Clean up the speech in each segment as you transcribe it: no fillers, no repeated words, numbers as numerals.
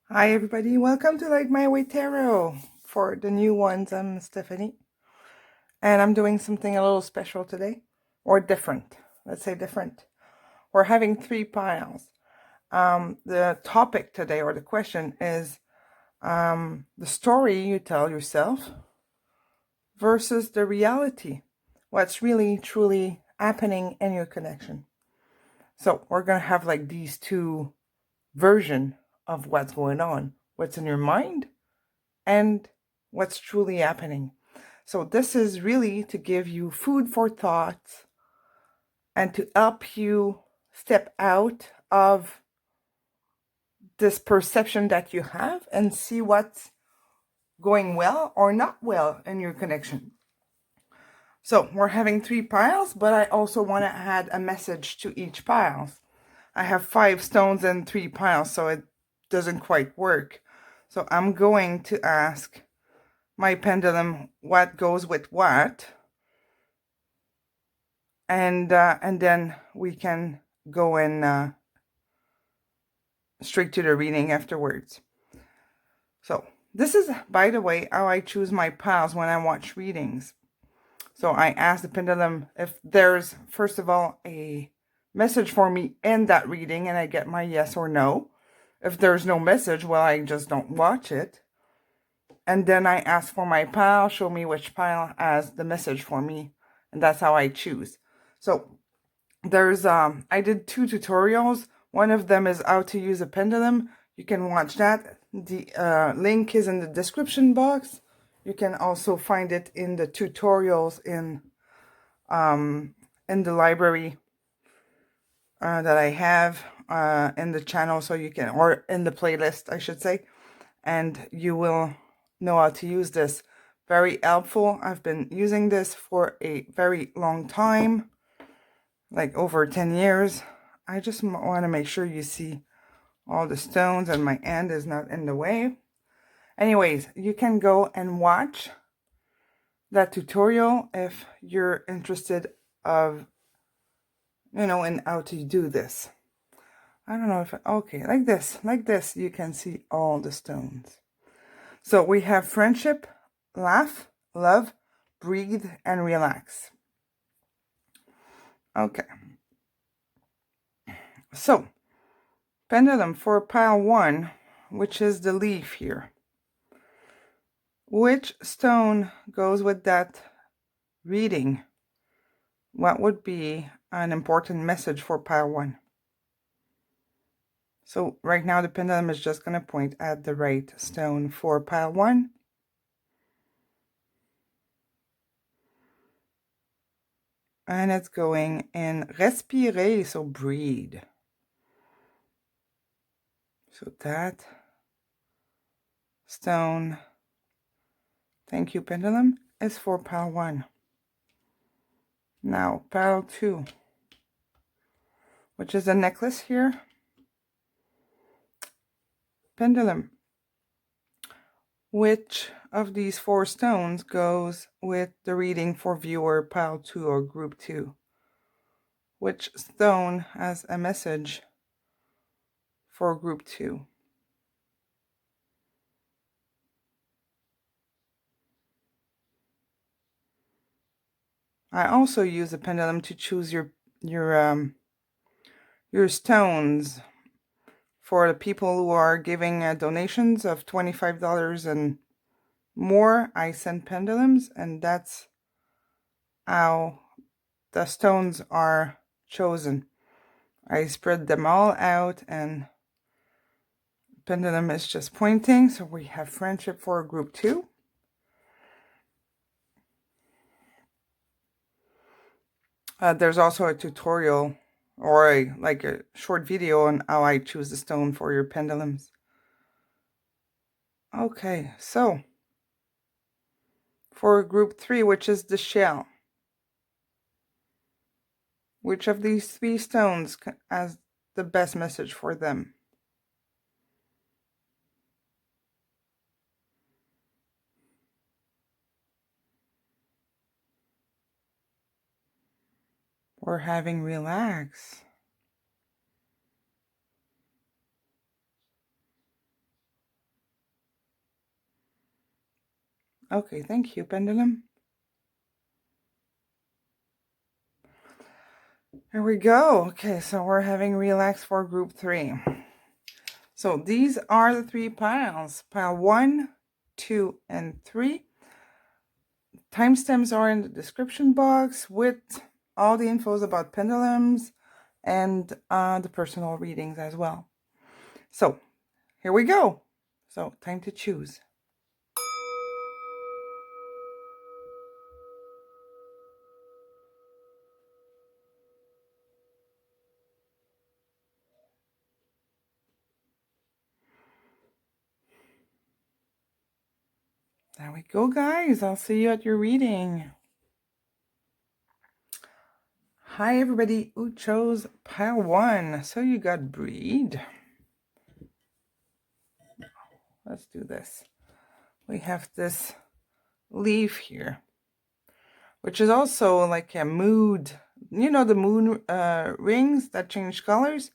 Hi everybody, welcome to lightmywaytarot. For the new ones, I'm Stephanie, and I'm doing something a little special today, or different. Let's say different. We're having 3 piles. The topic today, or the question, is the story you tell yourself versus the reality. What's really, truly happening in your connection. So we're going to have like these two versions of what's going on. What's in your mind and what's truly happening. So this is really to give you food for thought and to help you step out of this perception that you have and see what's going well or not well in your connection. So we're having 3 piles, but I also want to add a message to each pile. I have 5 stones and 3 piles, so it doesn't quite work. So I'm going to ask my pendulum what goes with what, and then we can go in straight to the reading afterwards. So this is, by the way, how I choose my piles when I watch readings. So I ask the pendulum if there's, first of all, a message for me in that reading, and I get my yes or no. If there's no message, well, I just don't watch it. And then I ask for my pile, show me which pile has the message for me, and that's how I choose. So there's I did 2 tutorials. One of them is how to use a pendulum. You can watch that. The link is in the description box. You can also find it in the tutorials in the library that I have in the channel, so you can, or in the playlist, I should say, and you will know how to use this. Very helpful. I've been using this for a very long time, like over 10 years. I just want to make sure you see all the stones and my hand is not in the way. Anyways, you can go and watch that tutorial if you're interested of, in how to do this. I don't know if, okay, like this, you can see all the stones. So we have friendship, laugh, love, breathe, and relax. Okay. So, pendulum for pile 1, which is the leaf here. Which stone goes with that reading? What would be an important message for pile 1? So right now the pendulum is just going to point at the right stone for pile 1. And it's going in respirer, so breathe. So that stone, thank you pendulum, is for pile 1. Now pile 2, which is a necklace here. Pendulum, which of these 4 stones goes with the reading for viewer pile 2 or group 2? Which stone has a message for group 2? I also use a pendulum to choose your stones for the people who are giving donations of $25 and more. I send pendulums, and that's how the stones are chosen. I spread them all out, and pendulum is just pointing. So we have friendship for group 2. There's also a tutorial or a short video on how I choose the stone for your pendulums. Okay, so for group 3, which is the shell, which of these 3 stones has the best message for them? We're having relax. Okay, thank you, pendulum. Here we go. Okay, so we're having relax for group 3. So these are the 3 piles. Pile 1, 2, and 3. Timestamps are in the description box with all the infos about pendulums and the personal readings as well. So here we go. So time to choose. There we go, guys. I'll see you at your reading. Hi, everybody who chose pile 1. So you got breed. Let's do this. We have this leaf here, which is also like a mood. You know the moon rings that change colors?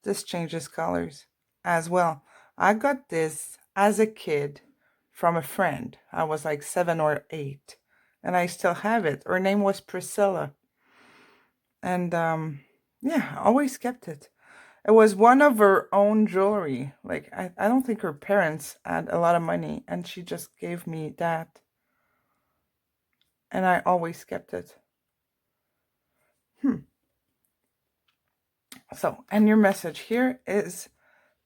This changes colors as well. I got this as a kid from a friend. I was like 7 or 8, and I still have it. Her name was Priscilla. And yeah, I always kept it. It was one of her own jewelry. Like, I don't think her parents had a lot of money, and she just gave me that. And I always kept it. So, and your message here is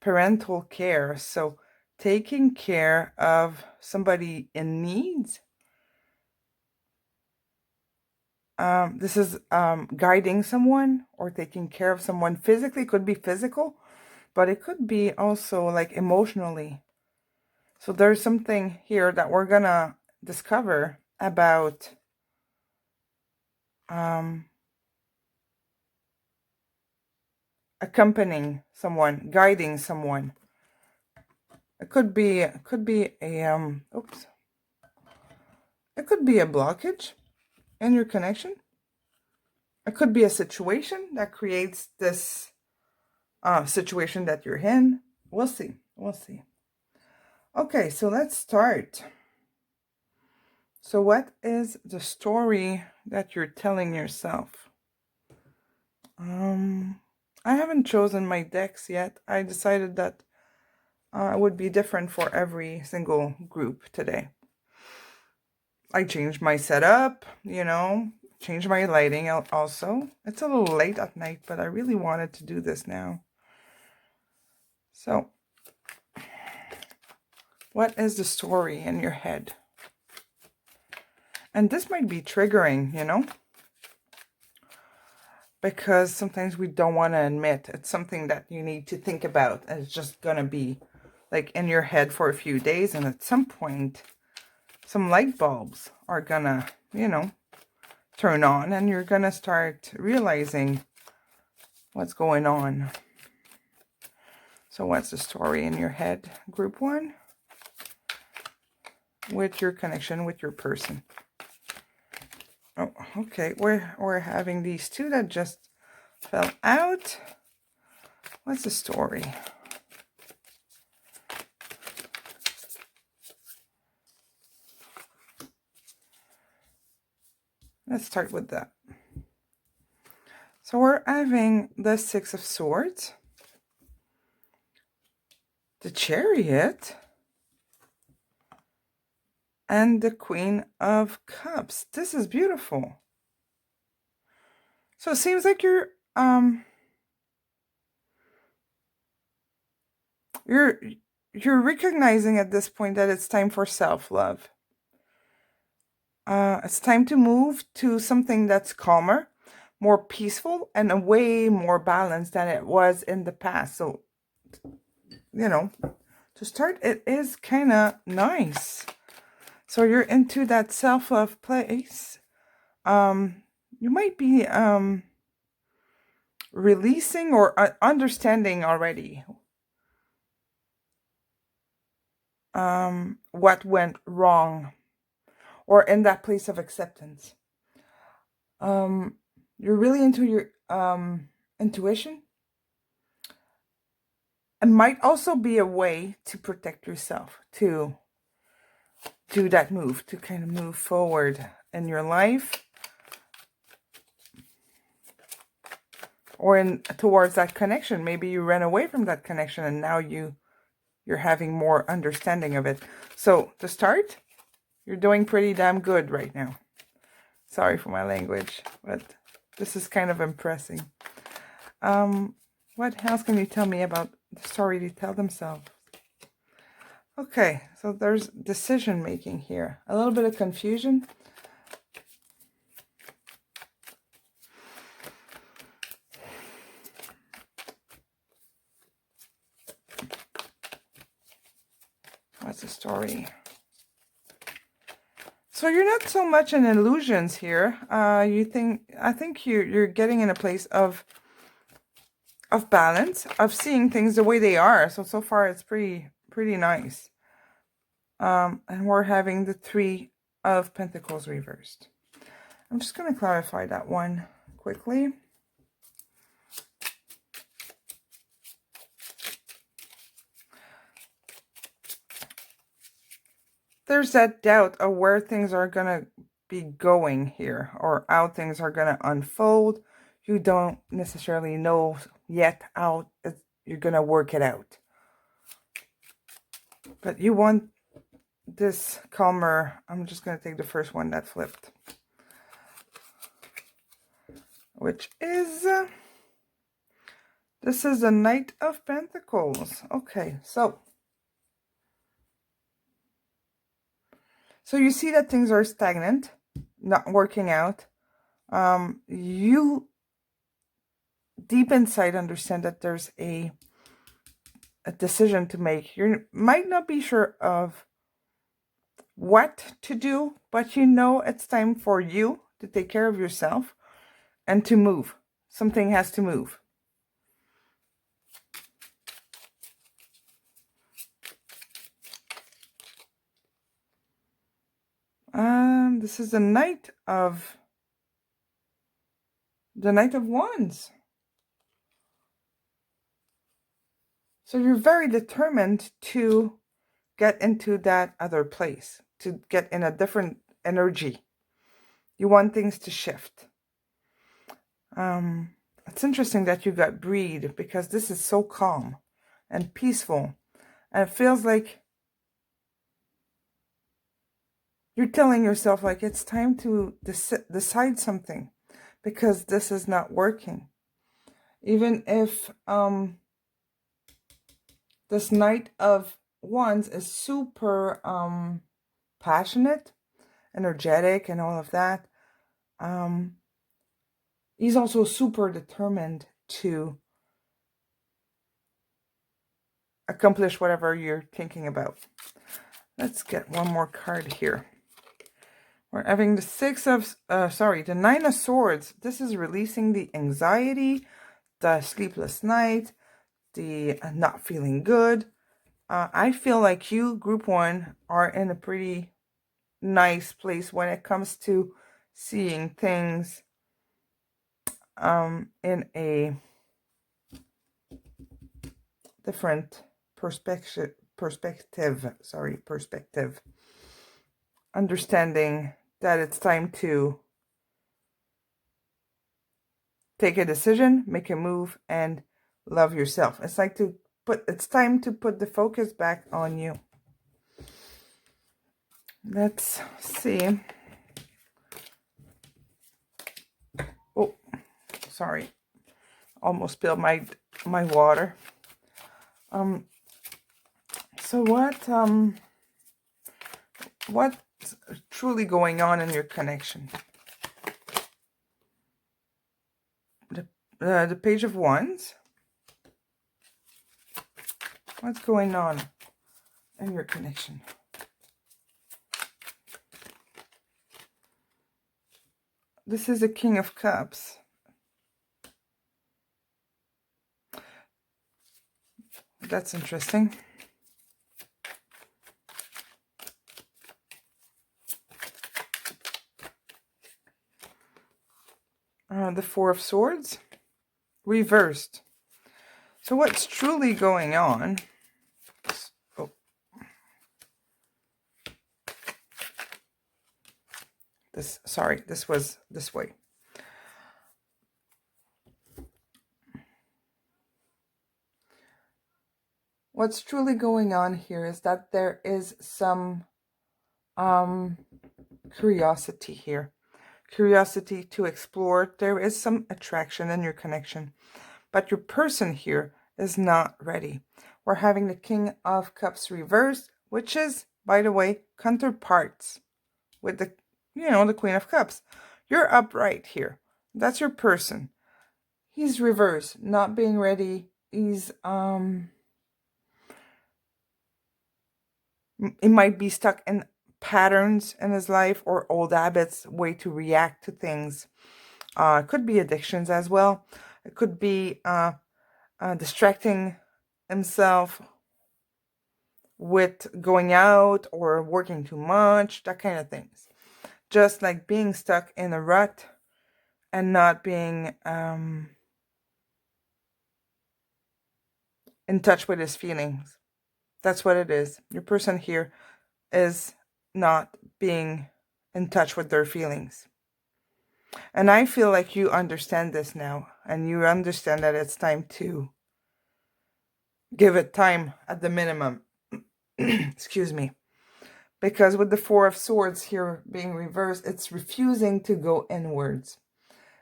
parental care. So, taking care of somebody in need. This is guiding someone or taking care of someone physically. It could be physical, but it could be also like emotionally. So there's something here that we're gonna discover about accompanying someone, guiding someone. It could be a it could be a blockage in your connection. It could be a situation that creates this situation that you're in. We'll see. We'll see. Okay, so let's start. So what is the story that you're telling yourself? I haven't chosen my decks yet. I decided that it would be different for every single group today. I changed my setup, you know, changed my lighting also. It's a little late at night, but I really wanted to do this now. So, what is the story in your head? And this might be triggering, you know, because sometimes we don't want to admit it's something that you need to think about. And it's just going to be like in your head for a few days. And at some point, some light bulbs are going to, you know, turn on and you're going to start realizing what's going on. So what's the story in your head? Group 1, with your connection with your person. Oh, okay. We're having these 2 that just fell out. What's the story? Let's start with that. So we're having the 6 of Swords, the Chariot, and the Queen of Cups. This is beautiful. So it seems like you're recognizing at this point that it's time for self-love. It's time to move to something that's calmer, more peaceful, and a way more balanced than it was in the past. So, you know, to start, it is kind of nice. So you're into that self-love place. You might be releasing or understanding already what went wrong, or in that place of acceptance. You're really into your intuition. It might also be a way to protect yourself, to do that move, to kind of move forward in your life or towards that connection. Maybe you ran away from that connection and now you're having more understanding of it. So to start, you're doing pretty damn good right now. Sorry for my language, but this is kind of impressing. What else can you tell me about the story they tell themselves? Okay, so there's decision making here. A little bit of confusion. What's the story? So you're not so much in illusions here. I think you're getting in a place of balance, of seeing things the way they are. So far it's pretty nice. And we're having the 3 of Pentacles reversed. I'm just going to clarify that one quickly. There's that doubt of where things are going to be going here, or how things are going to unfold. You don't necessarily know yet how you're going to work it out. But you want this calmer. I'm just going to take the first one that flipped, which is this is the Knight of Pentacles. Okay, so you see that things are stagnant, not working out. You deep inside understand that there's a decision to make. You might not be sure of what to do, but you know it's time for you to take care of yourself and to move. Something has to move. This is the Knight of Wands. So you're very determined to get into that other place, to get in a different energy. You want things to shift. It's interesting that you got Breed, because this is so calm and peaceful. And it feels like you're telling yourself, like, it's time to decide something, because this is not working. Even if this Knight of Wands is super passionate, energetic, and all of that, he's also super determined to accomplish whatever you're thinking about. Let's get one more card here. We're having the 9 of Swords. This is releasing the anxiety, the sleepless night, the not feeling good. I feel like you, group 1, are in a pretty nice place when it comes to seeing things in a different perspective. Understanding that it's time to take a decision, make a move, and love yourself. It's time to put the focus back on you. Let's see. Oh, sorry. Almost spilled my water. So what's truly going on in your connection? The Page of Wands. What's going on in your connection? This is the King of Cups. That's interesting. The Four of Swords. Reversed. So what's truly going on? Oh. this was this way. What's truly going on here is that there is some curiosity here. Curiosity to explore. There is some attraction in your connection. But your person here is not ready. We're having the King of Cups reversed, which is, by the way, counterparts with the, the Queen of Cups. You're upright here. That's your person. He's reversed, not being ready. He's, he might be stuck in patterns in his life or old habits, way to react to things. It could be addictions as well. It could be distracting himself with going out or working too much, that kind of things. Just like being stuck in a rut and not being in touch with his feelings. That's what it is. Your person here is not being in touch with their feelings. And I feel like you understand this now, and you understand that it's time to give it time at the minimum. Excuse me. Because with the Four of Swords here being reversed, it's refusing to go inwards.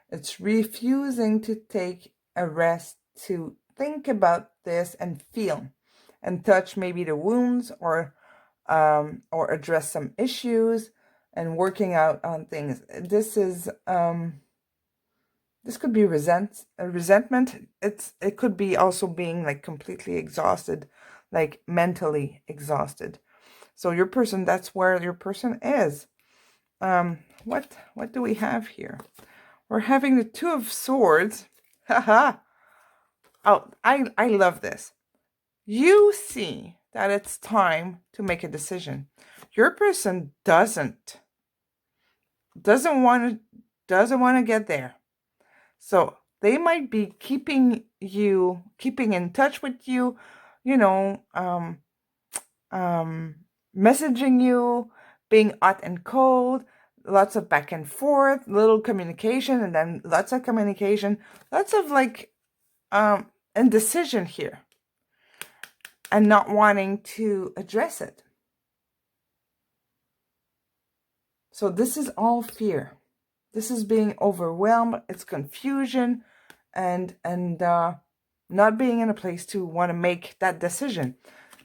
It's refusing to take a rest, to think about this and feel and touch maybe the wounds or address some issues and working out on things. This is this could be resentment. It could be also being like completely exhausted, like mentally exhausted. So your person, that's where your person is. What do we have here? We're having the Two of Swords. Haha. Oh, I love this. You see that it's time to make a decision. Your person doesn't want to get there. So they might be keeping in touch with you, messaging you, being hot and cold, lots of back and forth, little communication, and then lots of communication, lots of like indecision here, and not wanting to address it. So this is all fear. This is being overwhelmed. It's confusion, and not being in a place to want to make that decision.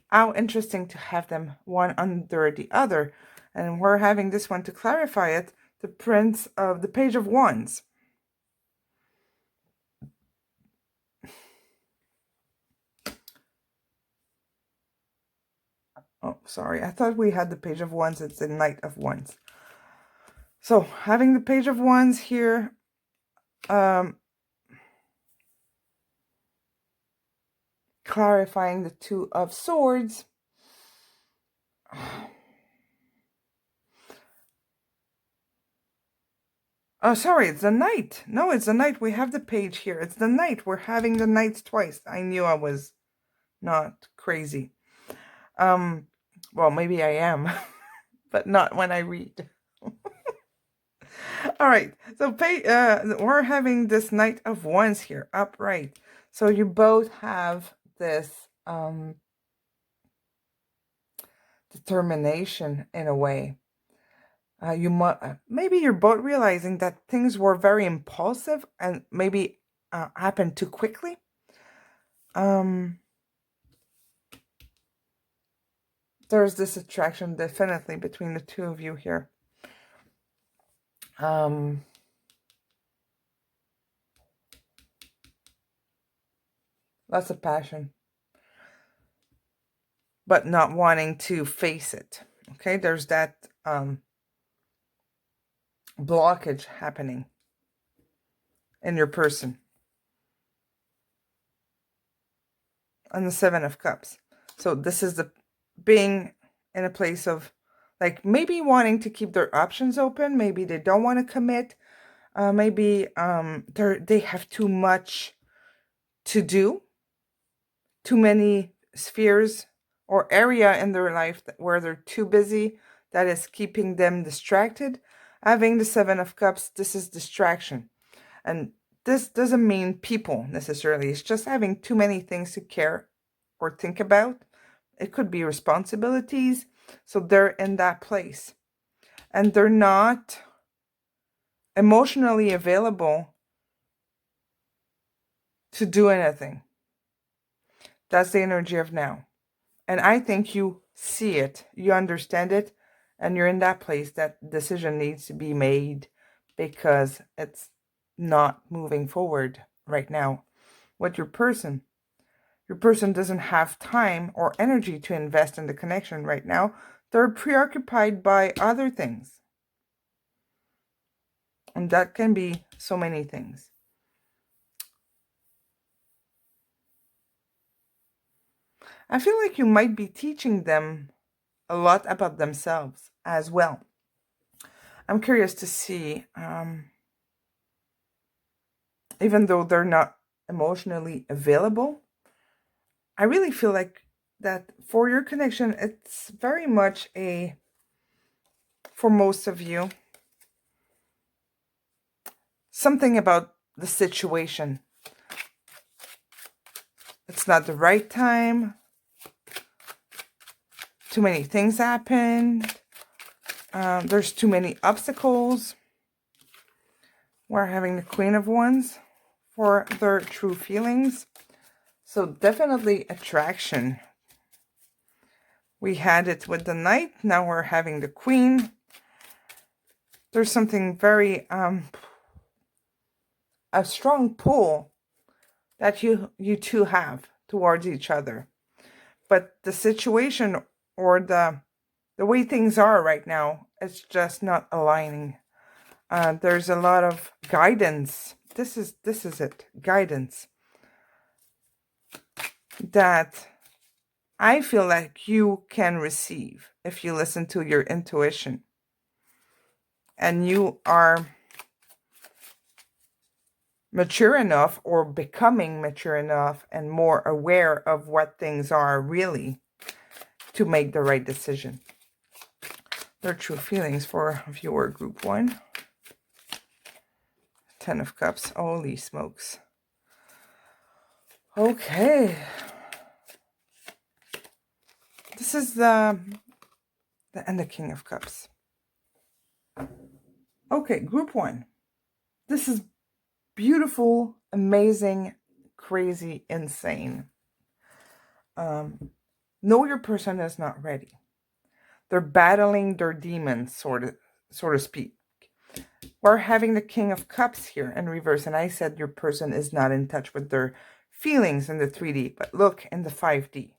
How interesting to have them one under the other. And we're having this one to clarify it. The Page of Wands. Oh, sorry. I thought we had the Page of Wands. It's the Knight of Wands. So having the Page of Wands here. Clarifying the Two of Swords. Oh, sorry, it's the Knight. No, it's the Knight. We have the page here. It's the Knight. We're having the Knights twice. I knew I was not crazy. Well, maybe I am, but not when I read. All right, so we're having this Knight of Wands here, upright. So you both have this determination in a way. Maybe you're both realizing that things were very impulsive and maybe happened too quickly. There's this attraction definitely between the two of you here. Lots of passion, but not wanting to face it. Okay, there's that blockage happening in your person. And the Seven of Cups. So this is the being in a place of like maybe wanting to keep their options open. Maybe they don't want to commit. Maybe they have too much to do. Too many spheres or area in their life where they're too busy, that is keeping them distracted. Having the Seven of Cups, this is distraction. And this doesn't mean people necessarily. It's just having too many things to care or think about. It could be responsibilities. So they're in that place. And they're not emotionally available to do anything. That's the energy of now. And I think you see it, you understand it, and you're in that place that decision needs to be made because it's not moving forward right now with your person. Your person doesn't have time or energy to invest in the connection right now. They're preoccupied by other things. And that can be so many things. I feel like you might be teaching them a lot about themselves as well. I'm curious to see, even though they're not emotionally available, I really feel like that for your connection, it's very much for most of you, something about the situation. It's not the right time. Too many things happen. There's too many obstacles. We're having the Queen of Wands for their true feelings. So definitely attraction. We had it with the Knight. Now we're having the Queen. There's something very, a strong pull that you two have towards each other. But the situation or the way things are right now, it's just not aligning. There's a lot of guidance. This is it. Guidance. That I feel like you can receive if you listen to your intuition. And you are mature enough or becoming mature enough and more aware of what things are really to make the right decision. Their true feelings for viewer group 1. 10 of Cups. Holy smokes. Okay. This is and the King of Cups. Okay, group 1. This is beautiful, amazing, crazy, insane. Know your person is not ready. They're battling their demons, so to speak. We're having the King of Cups here in reverse, and I said your person is not in touch with their feelings in the 3D, but look in the 5D.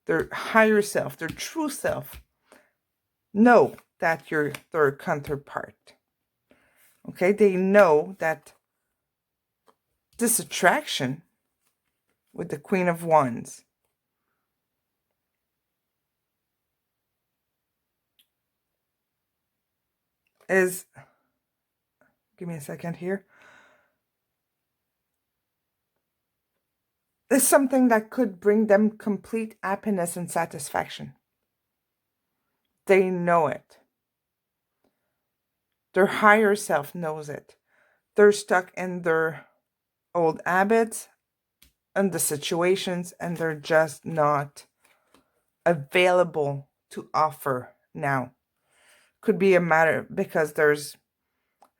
Their higher self, their true self, know that you're their counterpart. Okay, they know that this attraction with the Queen of Wands is, give me a second here, is something that could bring them complete happiness and satisfaction. They know it. Their higher self knows it. They're stuck in their old habits and the situations, and they're just not available to offer now. Could be a matter because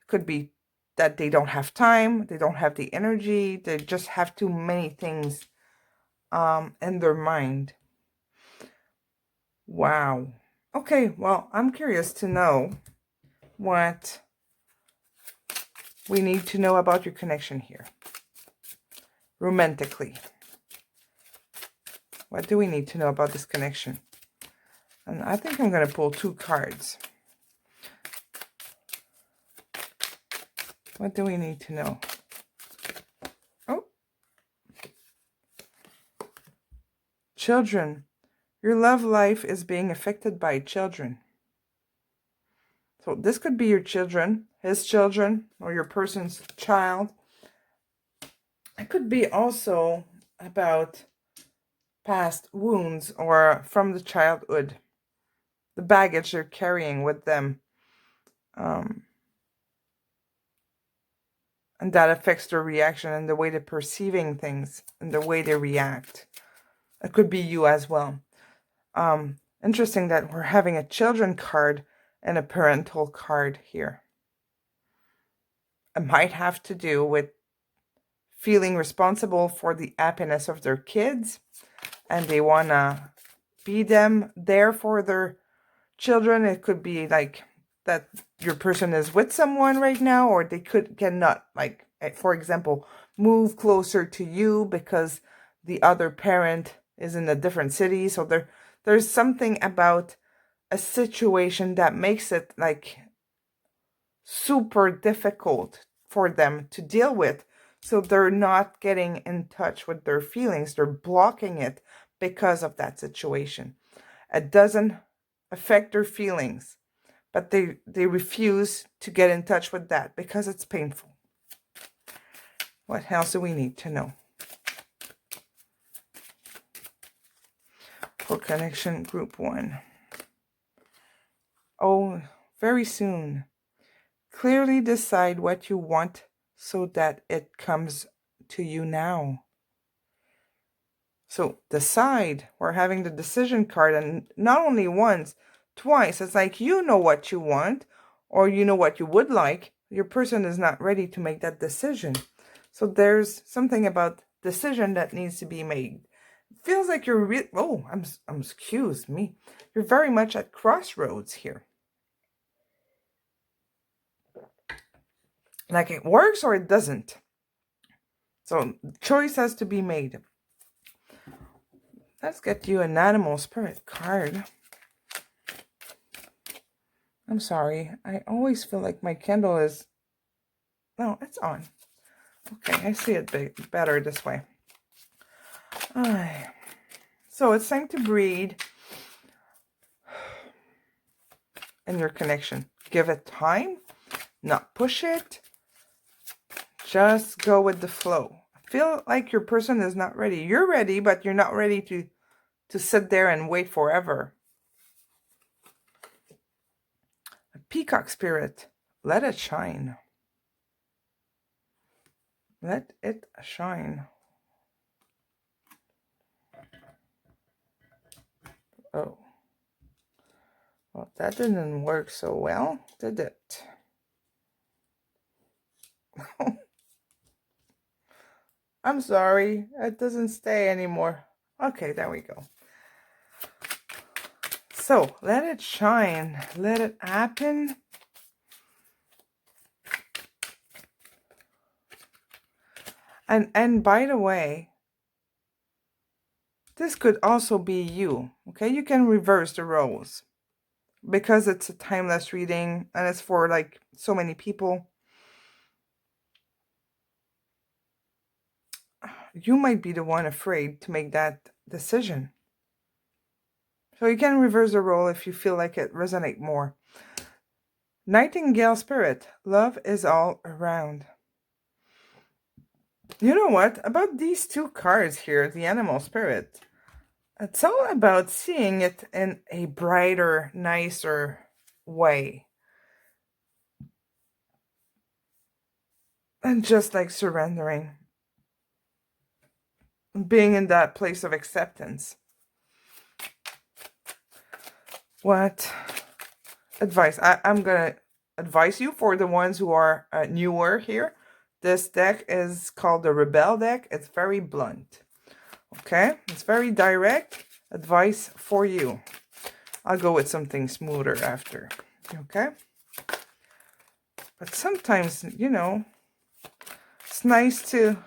could be that they don't have time, they don't have the energy, they just have too many things in their mind. Wow. Okay, well, I'm curious to know what we need to know about your connection here. Romantically. What do we need to know about this connection? And I think I'm going to pull 2 cards. What do we need to know? Oh. Children. Your love life is being affected by children. So this could be your children, his children, or your person's child. It could be also about past wounds or from the childhood. The baggage they're carrying with them. And that affects their reaction and the way they're perceiving things and the way they react. It could be you as well. Interesting that we're having a children card and a parental card here. It might have to do with feeling responsible for the happiness of their kids, and they want to be there for their children. It could be like that your person is with someone right now, or they cannot, like, for example, move closer to you because the other parent is in a different city. So there's something about a situation that makes it like super difficult for them to deal with. So they're not getting in touch with their feelings. They're blocking it because of that situation. It doesn't affect their feelings, but they refuse to get in touch with that because it's painful. What else do we need to know? For connection group 1. Oh, very soon. Clearly decide what you want so that it comes to you now. So decide. We're having the decision card, and not only once, twice. It's like you know what you want, or you know what you would like. Your person is not ready to make that decision. So there's something about decision that needs to be made. It feels like you're excuse me. You're very much at crossroads here. Like it works or it doesn't. So choice has to be made. Let's get you an animal spirit card. I'm sorry. I always feel like my candle is... No, it's on. Okay, I see it better this way. So it's time to breathe in your connection. Give it time. Not push it. Just go with the flow. I feel like your person is not ready. You're ready, but you're not ready to sit there and wait forever. A peacock spirit. Let it shine. Let it shine. Oh. Well, that didn't work so well, did it? I'm sorry. It doesn't stay anymore. Okay, there we go. So, let it shine. Let it happen. And by the way, this could also be you. Okay, you can reverse the roles. Because it's a timeless reading and it's for like so many people. You might be the one afraid to make that decision. So you can reverse the role if you feel like it resonates more. Nightingale spirit, love is all around. You know what? About these two cards here, the animal spirit, it's all about seeing it in a brighter, nicer way. And just like surrendering. Being in that place of acceptance. What advice? I'm going to advise you for the ones who are newer here. This deck is called the Rebel deck. It's very blunt. Okay? It's very direct. Advice for you. I'll go with something smoother after. Okay? But sometimes, you know, it's nice to...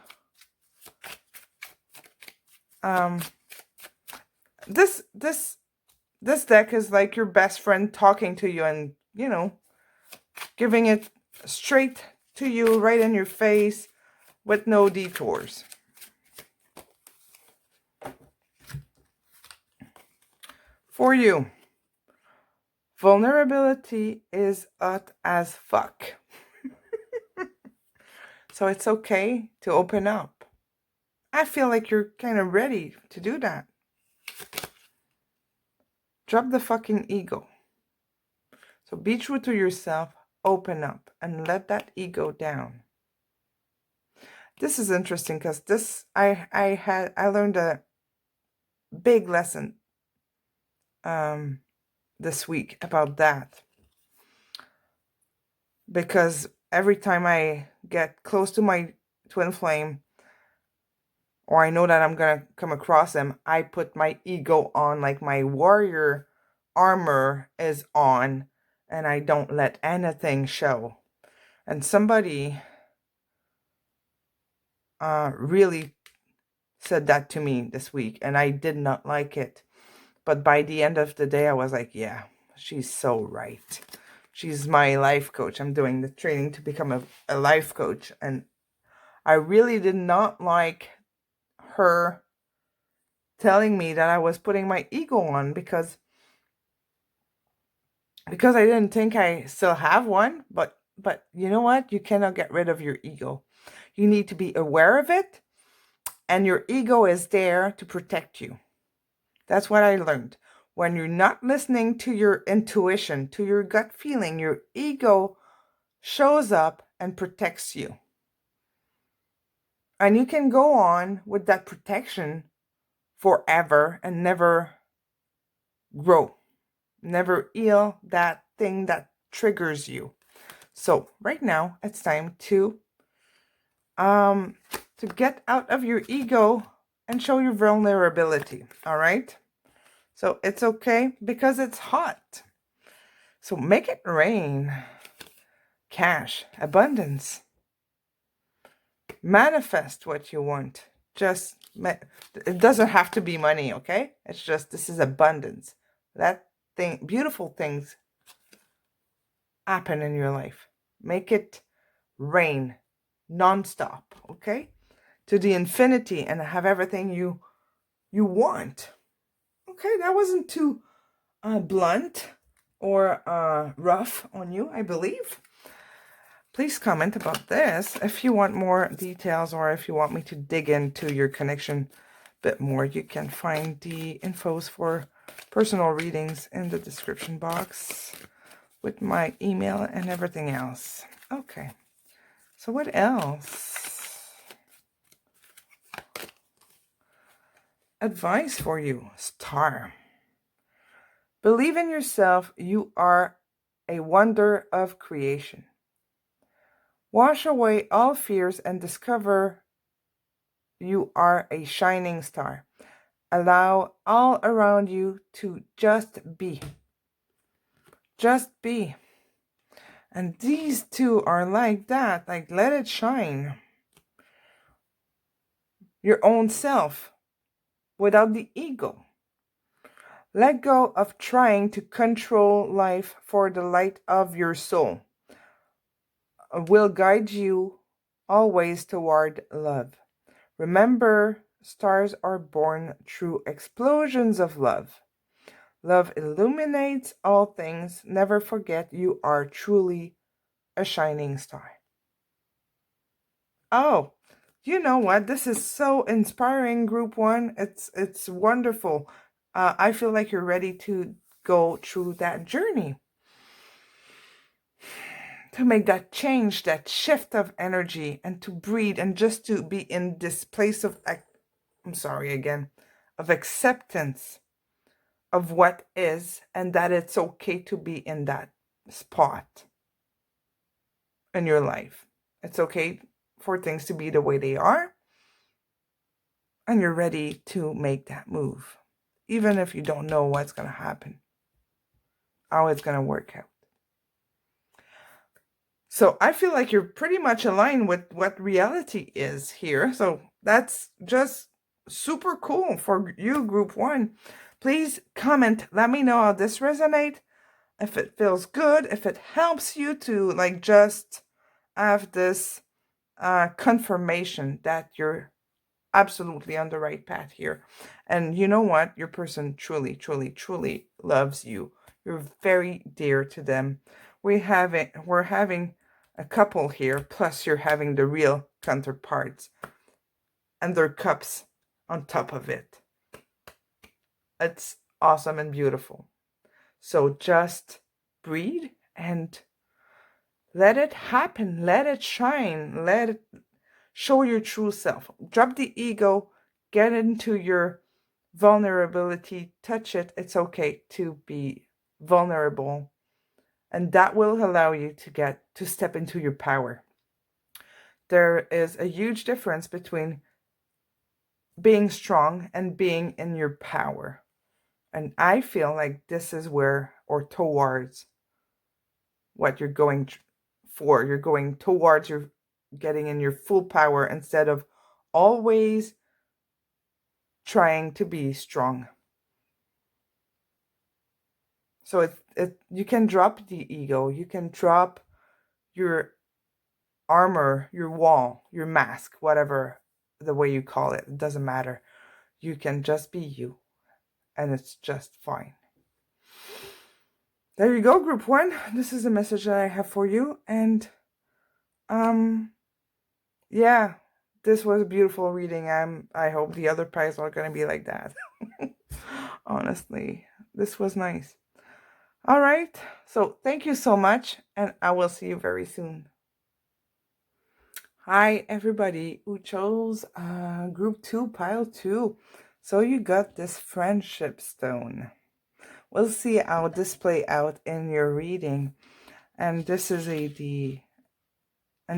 This deck is like your best friend talking to you and, you know, giving it straight to you, right in your face, with no detours. For you, vulnerability is hot as fuck. So it's okay to open up. I feel like you're kind of ready to do that. Drop the fucking ego. So be true to yourself, open up, and let that ego down. This is interesting because I learned a big lesson this week about that, because every time I get close to my twin flame, or I know that I'm gonna come across them, I put my ego on, like my warrior armor is on, and I don't let anything show. And somebody really said that to me this week, and I did not like it. But by the end of the day, I was like, yeah, she's so right. She's my life coach. I'm doing the training to become a life coach. And I really did not like her telling me that I was putting my ego on, because I didn't think I still have one. But you know what? You cannot get rid of your ego. You need to be aware of it. And your ego is there to protect you. That's what I learned. When you're not listening to your intuition, to your gut feeling, your ego shows up and protects you. And you can go on with that protection forever and never grow, never heal that thing that triggers you. So right now it's time to get out of your ego and show your vulnerability. All right. So it's okay because it's hot. So make it rain. Cash, abundance. Manifest what you want. It doesn't have to be money, okay? It's just, this is abundance. That thing, beautiful things happen in your life. Make it rain nonstop, okay? To the infinity, and have everything you want. Okay, that wasn't too blunt or rough on you, I believe. Please comment about this if you want more details, or if you want me to dig into your connection a bit more. You can find the infos for personal readings in the description box with my email and everything else. Okay, so what else? Advice for you, Star. Believe in yourself. You are a wonder of creation. Wash away all fears and discover you are a shining star. Allow all around you to just be. Just be. And these two are like that. Like, let it shine. Your own self without the ego. Let go of trying to control life, for the light of your soul will guide you always toward love. Remember, stars are born through explosions of love. Love illuminates all things. Never forget you are truly a shining star. Oh, you know what? This is so inspiring, Group 1. It's wonderful. I feel like you're ready to go through that journey. To make that change, that shift of energy, and to breathe, and just to be in this place of, of acceptance of what is, and that it's okay to be in that spot in your life. It's okay for things to be the way they are, and you're ready to make that move, even if you don't know what's going to happen, how it's going to work out. So I feel like you're pretty much aligned with what reality is here. So that's just super cool for you, Group 1. Please comment. Let me know how this resonates. If it feels good, if it helps you to like just have this confirmation that you're absolutely on the right path here. And you know what? Your person truly, truly, truly loves you. You're very dear to them. We're having a couple here, plus you're having the real counterparts and their cups on top of it. It's awesome and beautiful. So just breathe and let it happen. Let it shine. Let show your true self. Drop the ego, get into your vulnerability, touch it. It's okay to be vulnerable. And that will allow you to step into your power. There is a huge difference between being strong and being in your power. And I feel like this is where, or towards, what you're going for. You're going towards your getting in your full power instead of always trying to be strong. So you can drop the ego, you can drop your armor, your wall, your mask, whatever the way you call it. It doesn't matter. You can just be you, and it's just fine. There you go, group 1. This is the message that I have for you. And yeah, this was a beautiful reading. I hope the other pies are going to be like that. Honestly, this was nice. All right, so thank you so much, and I will see you very soon. Hi, everybody who chose group 2, pile 2. So you got this friendship stone. We'll see how this play out in your reading. And this is an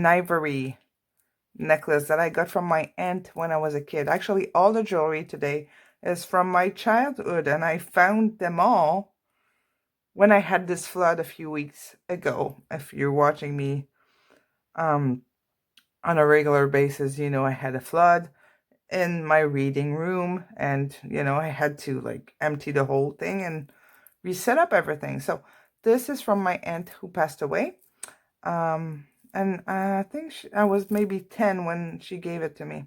ivory necklace that I got from my aunt when I was a kid. Actually, all the jewelry today is from my childhood, and I found them all when I had this flood a few weeks ago. If you're watching me on a regular basis, you know I had a flood in my reading room, and you know I had to like empty the whole thing and reset up everything. So this is from my aunt who passed away. And I think I was maybe 10 when she gave it to me.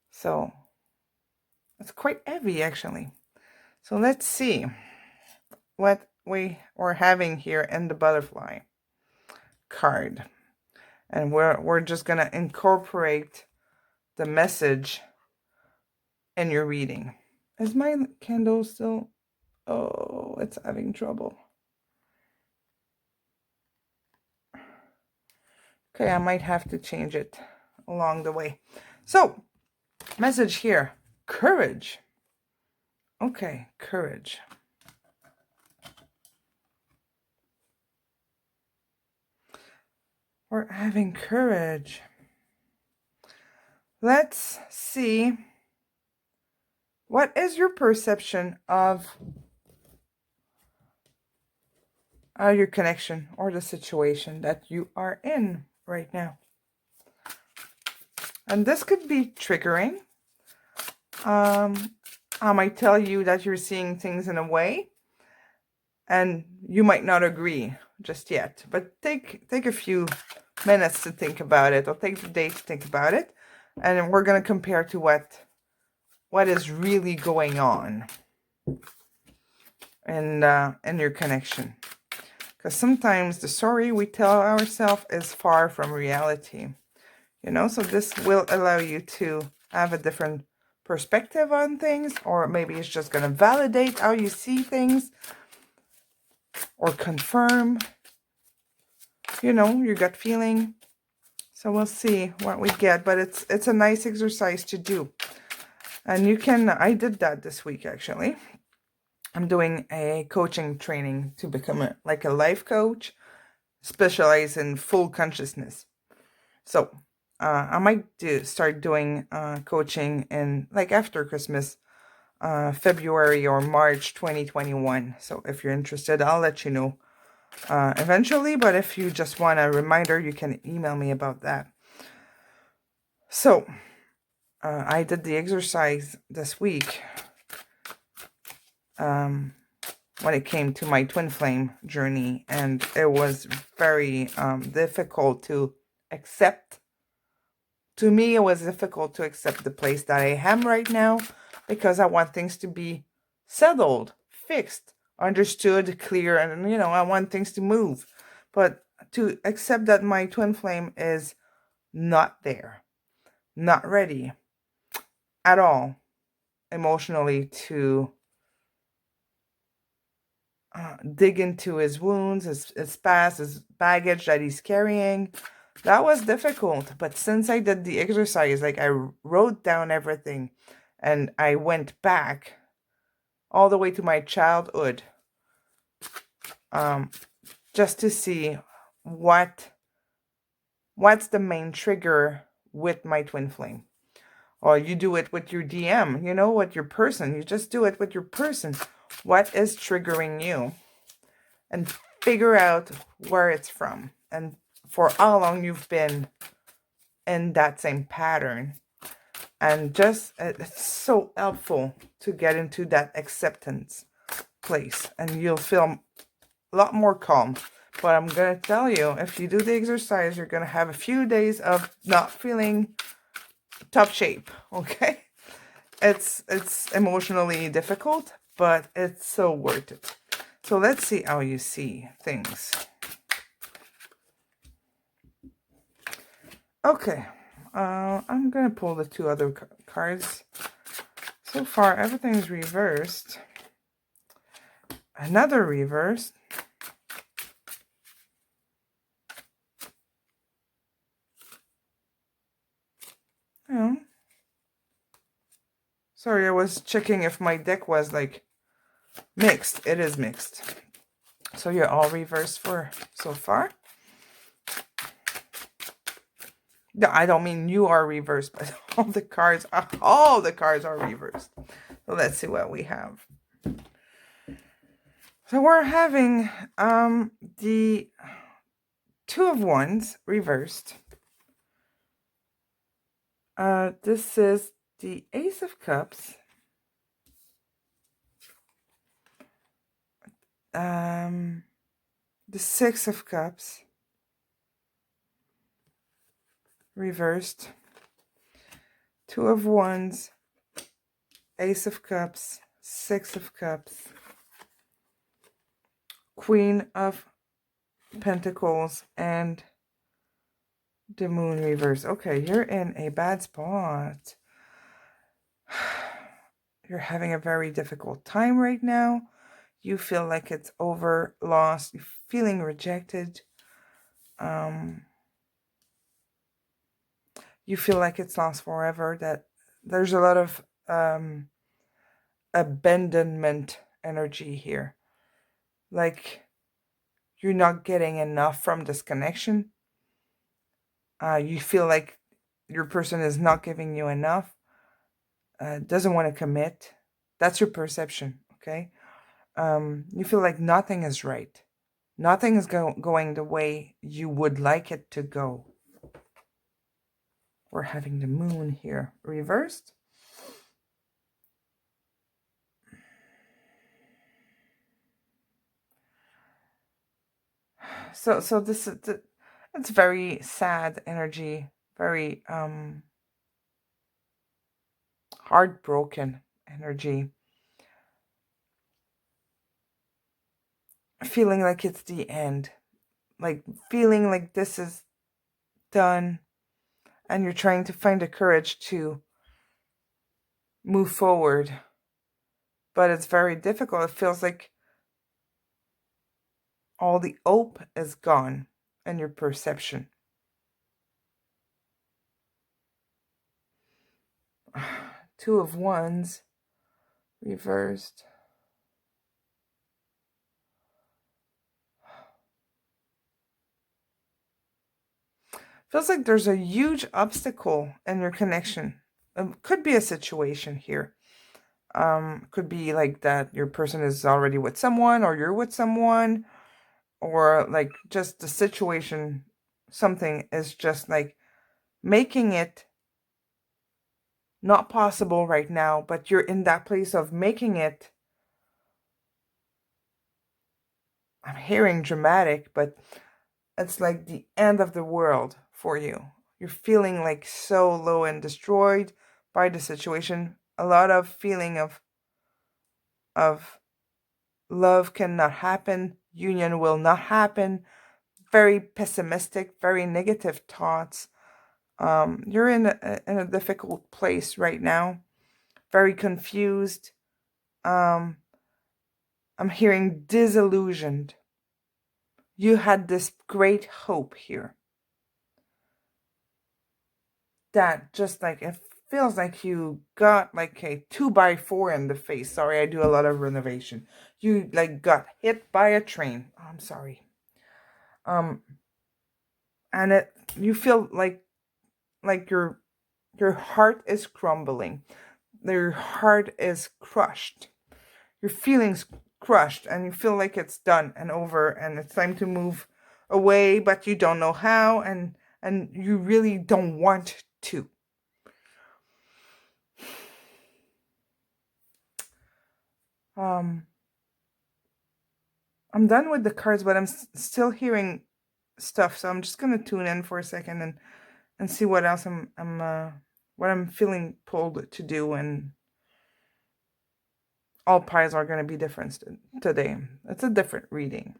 So it's quite heavy, actually. So let's see what we are having here in the butterfly card. And we're just going to incorporate the message in your reading. Is my candle still... Oh, it's having trouble. Okay, I might have to change it along the way. So, message here. Courage. Okay, courage. We're having courage. Let's see. What is your perception of your connection or the situation that you are in right now? And this could be triggering. I might tell you that you're seeing things in a way, and you might not agree just yet. But take a few minutes to think about it, or take the day to think about it, and we're going to compare to what is really going on in your connection. Because sometimes the story we tell ourselves is far from reality. You know, so this will allow you to have a different perspective on things, or maybe it's just going to validate how you see things, or confirm, you know, your gut feeling. So we'll see what we get, but it's a nice exercise to do. And you can, I did that this week, actually. I'm doing a coaching training to become like a life coach, specialize in full consciousness. So I might start doing coaching in like after Christmas, February or March 2021. So if you're interested, I'll let you know eventually. But if you just want a reminder, you can email me about that. So I did the exercise this week when it came to my twin flame journey, and it was very difficult to accept. To me, it was difficult to accept the place that I am right now, because I want things to be settled, fixed, understood, clear, and, you know, I want things to move. But to accept that my twin flame is not there, not ready at all emotionally to dig into his wounds, his past, his baggage that he's carrying, That was difficult, but since I did the exercise, like I wrote down everything and I went back all the way to my childhood, just to see what's the main trigger with my twin flame. Or you do it with your DM, you know, with your person. You just do it with your person. What is triggering you? And figure out where it's from and for how long you've been in that same pattern. And just, it's so helpful to get into that acceptance place. And you'll feel a lot more calm. But I'm going to tell you, if you do the exercise, you're going to have a few days of not feeling top shape, okay? It's emotionally difficult, but it's so worth it. So let's see how you see things. Okay, I'm going to pull the two other cards. So far, everything's reversed. Another reverse. Oh. Sorry, I was checking if my deck was like mixed. It is mixed. So you're all reversed for so far. No, I don't mean you are reversed, but all the cards are reversed. So let's see what we have. So we're having the Two of Wands reversed. This is the Ace of Cups. The Six of Cups reversed. Two of Wands, Ace of Cups, Six of Cups, Queen of Pentacles, and the Moon reverse. Okay, you're in a bad spot. You're having a very difficult time right now. You feel like it's over, lost, you're feeling rejected. You feel like it's lost forever, that there's a lot of abandonment energy here. Like you're not getting enough from this connection. You feel like your person is not giving you enough, doesn't want to commit. That's your perception, okay? You feel like nothing is right. Nothing is going the way you would like it to go. We're having the Moon here reversed. So this is it's very sad energy, very heartbroken energy. Feeling like it's the end. Like feeling like this is done, and you're trying to find the courage to move forward. But it's very difficult. It feels like all the hope is gone in your perception. Two of Wands reversed. Feels like there's a huge obstacle in your connection. It could be a situation here. Could be like that your person is already with someone, or you're with someone, or like just the situation, something is just like making it not possible right now, but you're in that place of making it. I'm hearing dramatic, but it's like the end of the world for you. You're feeling like so low and destroyed by the situation. A lot of feeling of love cannot happen, union will not happen, very pessimistic, very negative thoughts. You're in a difficult place right now, very confused. I'm hearing disillusioned. You had this great hope here. that just like it feels like you got like a 2x4 in the face. Sorry, I do a lot of renovation. You like got hit by a train. Oh, I'm sorry. And you feel like your heart is crumbling. Your heart is crushed. Your feelings crushed, and you feel like it's done and over, and it's time to move away, but you don't know how, and you really don't want to. I'm done with the cards, but I'm still hearing stuff, so I'm just gonna tune in for a second and see what else what I'm feeling pulled to do. And all pies are gonna be different today. It's a different reading.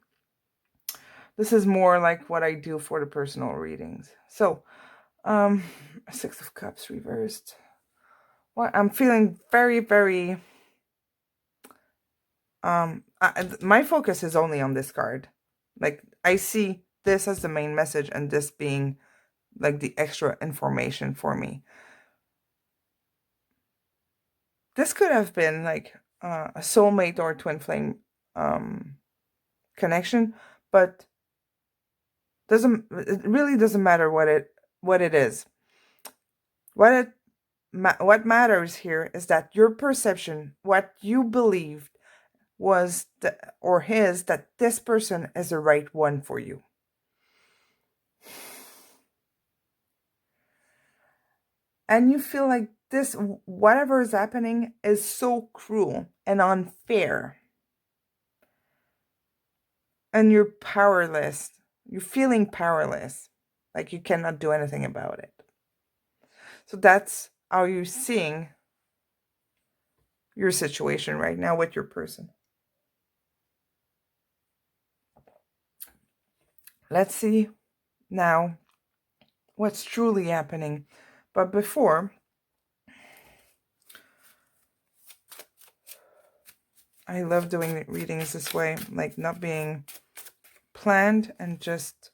This is more like what I do for the personal readings. So, Six of Cups reversed. Well, I'm feeling very, very. My focus is only on this card. Like, I see this as the main message, and this being like the extra information for me. This could have been like a soulmate or a twin flame connection, but it really doesn't matter what it is. What matters here is that your perception, what you believed was that this person is the right one for you. And you feel like this, whatever is happening, is so cruel and unfair. And you're powerless. You're feeling powerless. Like you cannot do anything about it. So that's how you're seeing your situation right now with your person. Let's see now what's truly happening. But before, I love doing readings this way, like not being planned, and just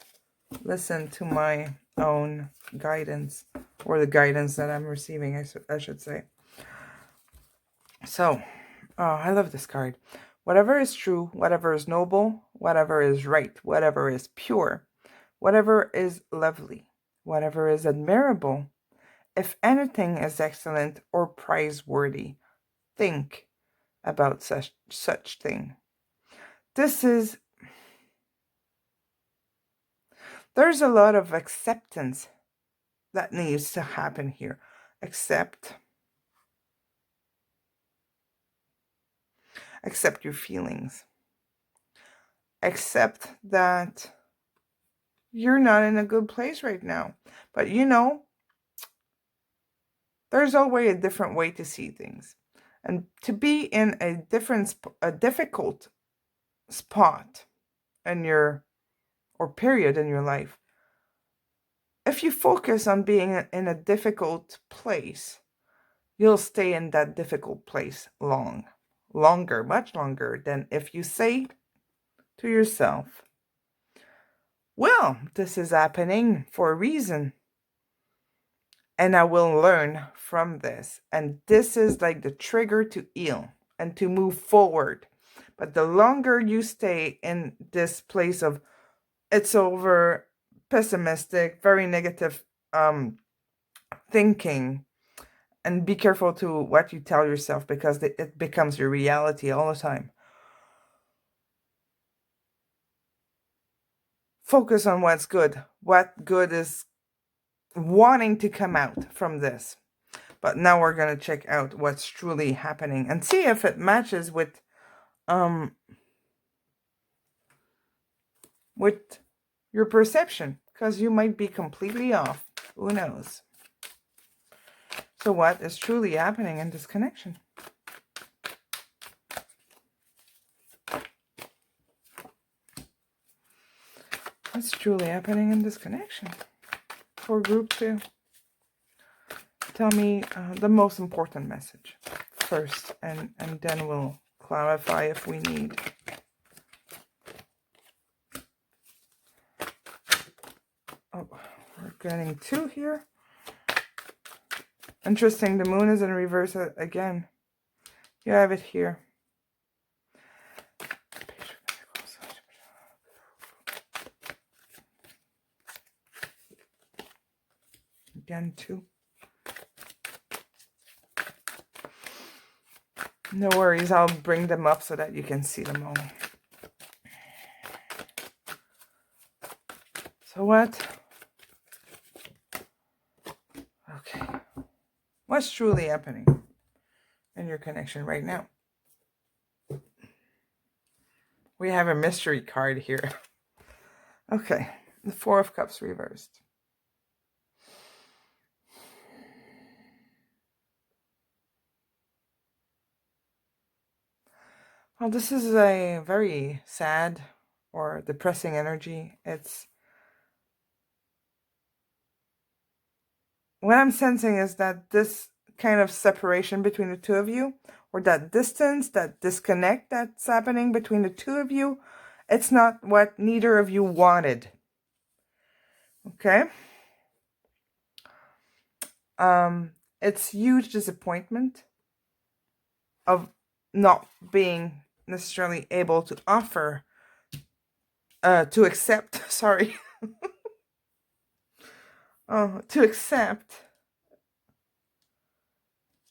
listen to my own guidance, or the guidance that I'm receiving, I should say. So, I love this card. Whatever is true, whatever is noble, whatever is right, whatever is pure, whatever is lovely, whatever is admirable, if anything is excellent or praiseworthy, think about such thing. There's a lot of acceptance that needs to happen here. Accept your feelings. Accept that you're not in a good place right now. But there's always a different way to see things. And to be in a difficult spot in period in your life, if you focus on being in a difficult place, you'll stay in that difficult place longer, much longer than if you say to yourself, well, this is happening for a reason, and I will learn from this. And this is like the trigger to heal and to move forward. But the longer you stay in this place of it's over, pessimistic, very negative thinking, and be careful to what you tell yourself, because it becomes your reality all the time. Focus on what's good. What good is wanting to come out from this. But now we're going to check out what's truly happening and see if it matches with your perception, because you might be completely off. Who knows? So what is truly happening in this connection? What's truly happening in this connection for group 2? Tell me the most important message first, and then we'll clarify if we need. Oh, we're getting 2 here. Interesting. The moon is in reverse again. You have it here. Again, too. No worries. I'll bring them up so that you can see them all. So what? Okay. What's truly happening in your connection right now? We have a mystery card here. Okay. The Four of Cups reversed. Well, this is a very sad or depressing energy. It's what I'm sensing is that this kind of separation between the two of you, or that distance, that disconnect that's happening between the two of you, it's not what neither of you wanted. Okay? It's huge disappointment of not being necessarily able to offer, to accept, sorry, to accept.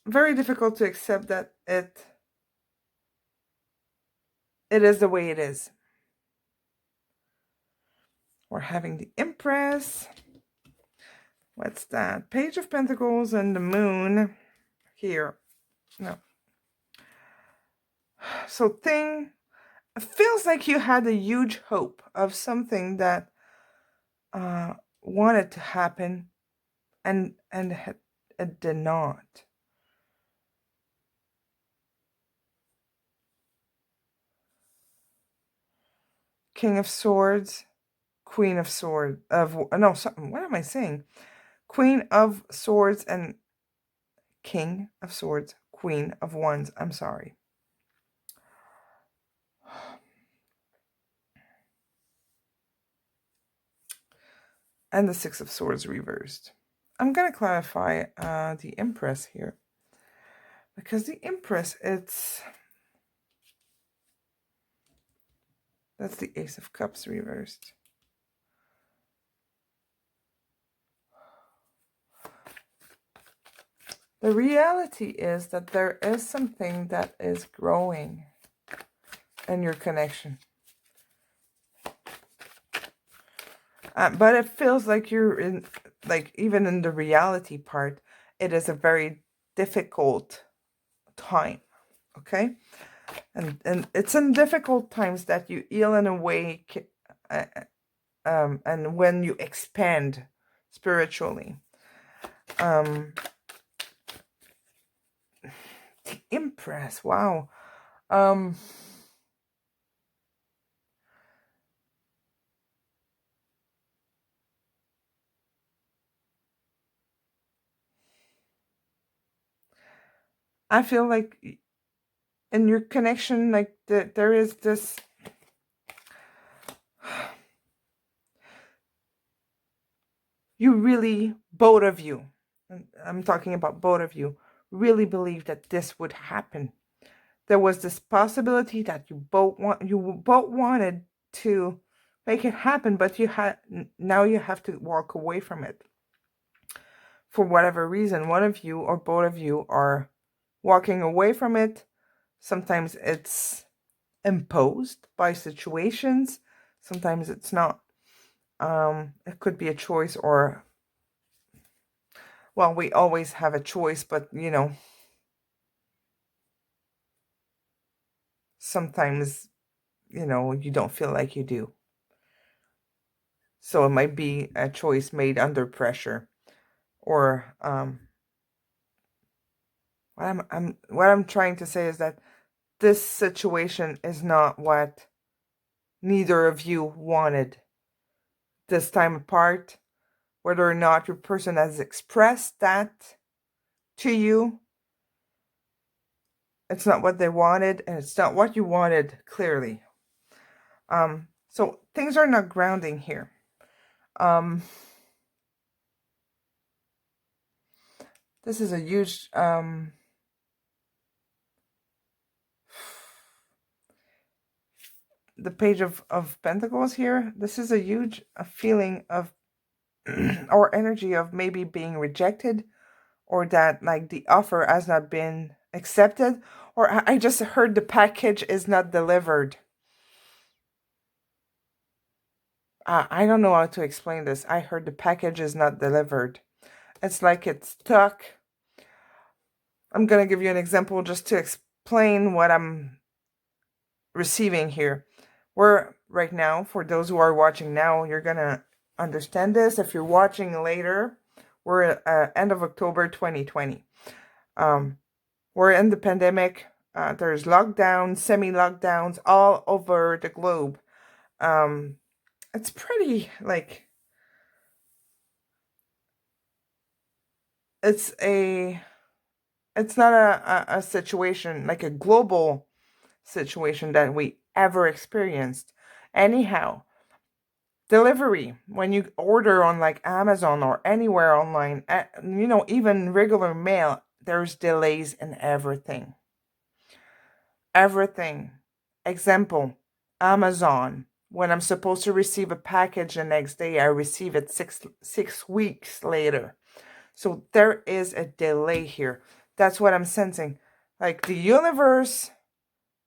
Very difficult to accept that it is the way it is. We're having the Empress. What's that? Page of Pentacles and the Moon here. No. So it feels like you had a huge hope of something that wanted to happen and it did not. King of Swords, Queen of Swords, what am I saying? Queen of Swords and King of Swords, Queen of Wands. I'm sorry. And the Six of Swords reversed. I'm going to clarify the Empress here. Because the Empress, that's the Ace of Cups reversed. The reality is that there is something that is growing in your connection. But it feels like you're in, like, even in the reality part, it is a very difficult time. Okay? And it's in difficult times that you heal in a way, and when you expand spiritually. The Empress, wow. I feel like in your connection, like there is this you really, both of you, I'm talking about both of you, really believe that this would happen. There was this possibility that you both wanted to make it happen, but now you have to walk away from it. For whatever reason, one of you or both of you are walking away from it. Sometimes it's imposed by situations. Sometimes it's not. It could be a choice, or, well, we always have a choice, but sometimes, you don't feel like you do. So it might be a choice made under pressure, or what I'm trying to say is that this situation is not what neither of you wanted. This time apart, whether or not your person has expressed that to you, it's not what they wanted, and it's not what you wanted, clearly. So things are not grounding here. This is a huge the page of Pentacles here. This is a huge feeling of or energy of maybe being rejected, or that like the offer has not been accepted, or I just heard the package is not delivered. I don't know how to explain this. I heard the package is not delivered. It's like it's stuck. I'm going to give you an example just to explain what I'm receiving here. We're right now, for those who are watching now, you're going to understand this. If you're watching later, we're at end of October 2020. We're in the pandemic. There's lockdowns, semi-lockdowns all over the globe. It's pretty, like, it's not a situation, like a global situation that we ever experienced. Anyhow, delivery, when you order on like Amazon or anywhere online, you know, even regular mail, there's delays in everything. Everything. Example, Amazon. When I'm supposed to receive a package the next day, I receive it six weeks later. So there is a delay here. That's what I'm sensing. Like the universe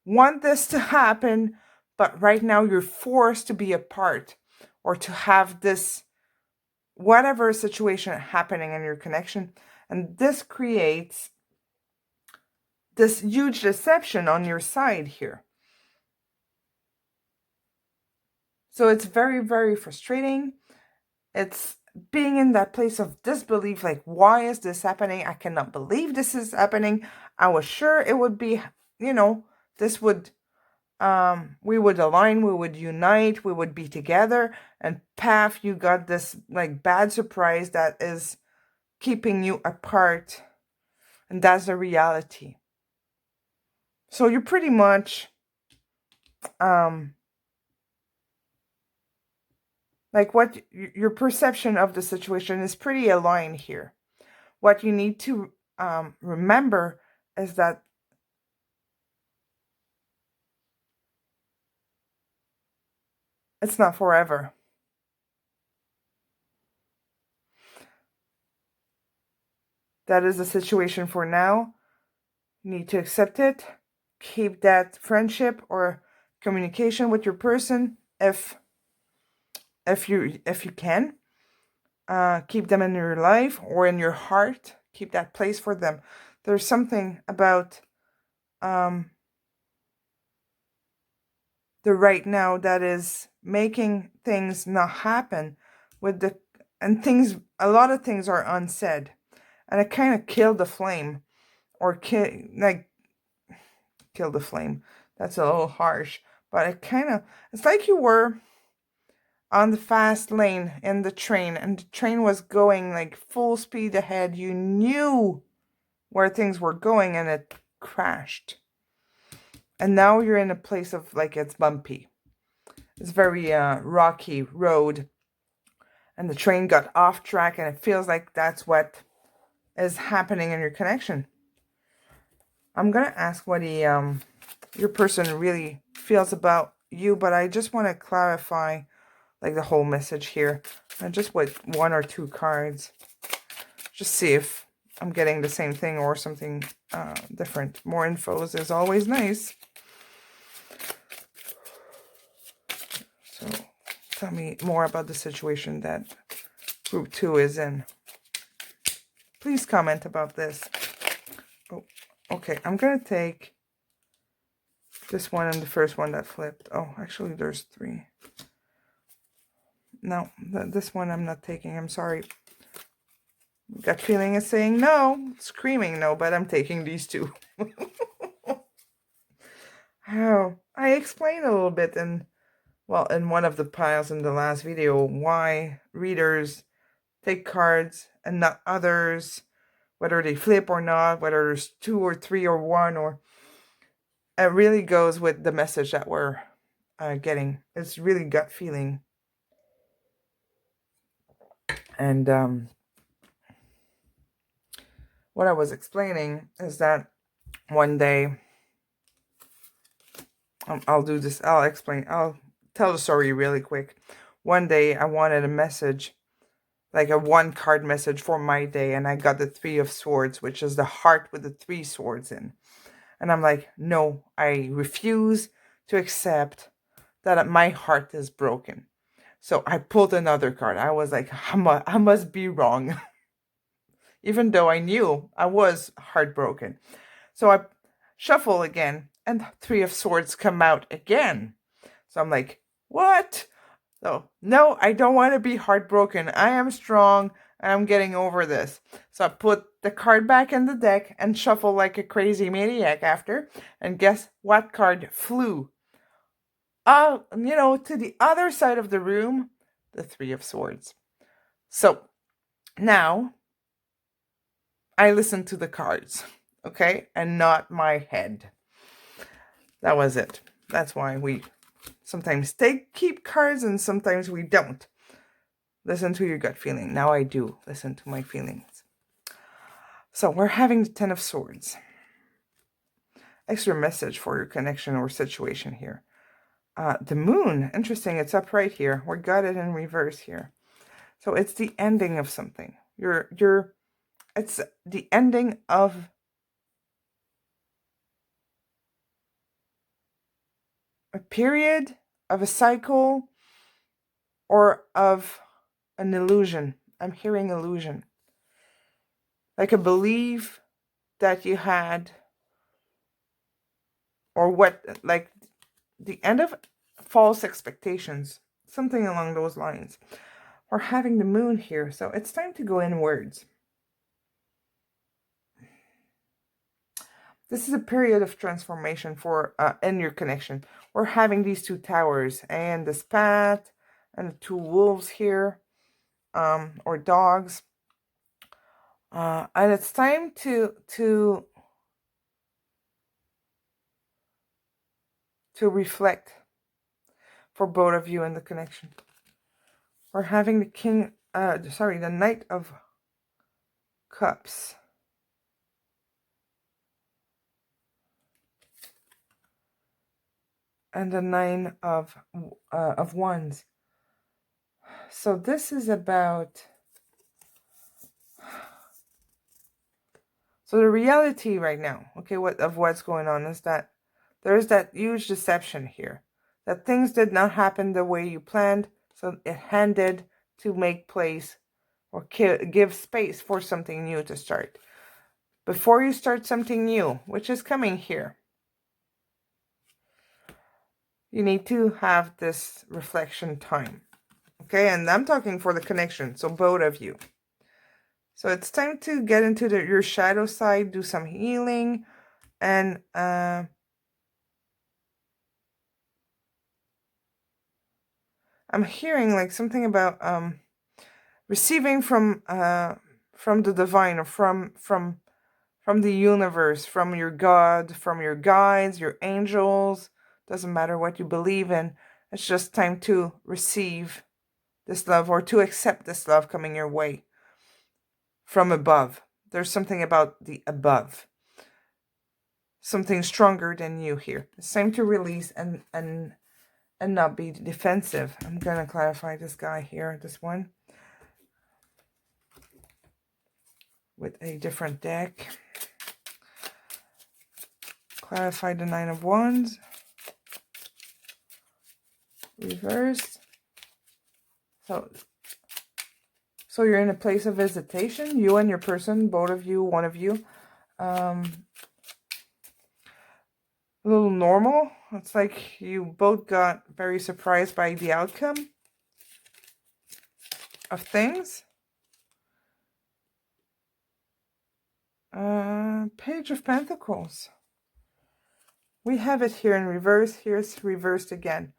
want this to happen, but right now you're forced to be apart or to have this whatever situation happening in your connection. And this creates this huge deception on your side here. So it's very, very frustrating. It's being in that place of disbelief, like, why is this happening? I cannot believe this is happening. I was sure it would be, you know, this would, we would align, we would unite, we would be together, and paf, you got this, like, bad surprise that is keeping you apart, and that's the reality. So you're pretty much, like, what your perception of the situation is pretty aligned here. What you need to remember is that it's not forever. That is the situation for now. You need to accept it. Keep that friendship or communication with your person if you can. Keep them in your life or in your heart. Keep that place for them. There's something about the right now that is making things not happen with the, and things, a lot of things are unsaid, and it kind of killed the flame, or kill the flame. That's a little harsh, but it's like you were on the fast lane in the train, and the train was going like full speed ahead. You knew where things were going, and it crashed. And now you're in a place of, like, it's bumpy. It's very rocky road, and the train got off track, and it feels like that's what is happening in your connection. I'm gonna ask what your person really feels about you, but I just want to clarify, like, the whole message here, and just with one or two cards, just see if I'm getting the same thing or something different. More infos is always nice. So tell me more about the situation that group 2 is in. Please comment about this. Oh, okay, I'm gonna take this one and the first one that flipped. Oh, actually there's 3. No, this one I'm not taking. I'm sorry. Gut feeling is saying no, screaming no, but I'm taking these 2. Oh, I explained a little bit in one of the piles in the last video why readers take cards and not others, whether they flip or not, whether there's 2 or 3 or 1, or it really goes with the message that we're getting. It's really gut feeling. And what I was explaining is that one day, I'll do this, I'll tell the story really quick. One day I wanted a message, like a 1-card message for my day, and I got the 3 of Swords, which is the heart with the 3 swords in. And I'm like, no, I refuse to accept that my heart is broken. So I pulled another card. I was like, I must be wrong. Even though I knew I was heartbroken. So I shuffle again, and 3 of Swords come out again. So I'm like, what? So, no, I don't want to be heartbroken. I am strong, and I'm getting over this. So I put the card back in the deck and shuffle like a crazy maniac after. And guess what card flew? To the other side of the room, the 3 of Swords. So now I listen to the cards, okay? And not my head. That was it. That's why we sometimes keep cards and sometimes we don't. Listen to your gut feeling. Now I do listen to my feelings. So we're having the 10 of Swords. Extra message for your connection or situation here. The moon, interesting, it's up right here. We got it in reverse here. So it's the ending of something. It's the ending of a period, of a cycle, or of an illusion. I'm hearing illusion. Like a belief that you had, or like the end of false expectations, something along those lines. We're having the moon here, so it's time to go inwards. This is a period of transformation for in your connection. We're having these 2 towers and the spat and the 2 wolves here, or dogs. And it's time to reflect for both of you in the connection. We're having the Knight of Cups. And the 9 of Wands. So this is about... So the reality right now, okay, what's going on is that there's that huge deception here. That things did not happen the way you planned, so it handed to make place or give space for something new to start. Before you start something new, which is coming here, you need to have this reflection time. Okay, and I'm talking for the connection, so both of you. So it's time to get into your shadow side, do some healing, and I'm hearing like something about receiving from the divine, or from the universe, from your God, from your guides, your angels. Doesn't matter what you believe in. It's just time to receive this love, or to accept this love coming your way from above. There's something about the above. Something stronger than you here. It's time to release and not be defensive. I'm going to clarify this guy here, this one, with a different deck. Clarify the 9 of Wands. Reverse. So you're in a place of visitation, you and your person, both of you, one of you. A little normal. It's like you both got very surprised by the outcome of things. Page of Pentacles. We have it here in reverse. Here's reversed again.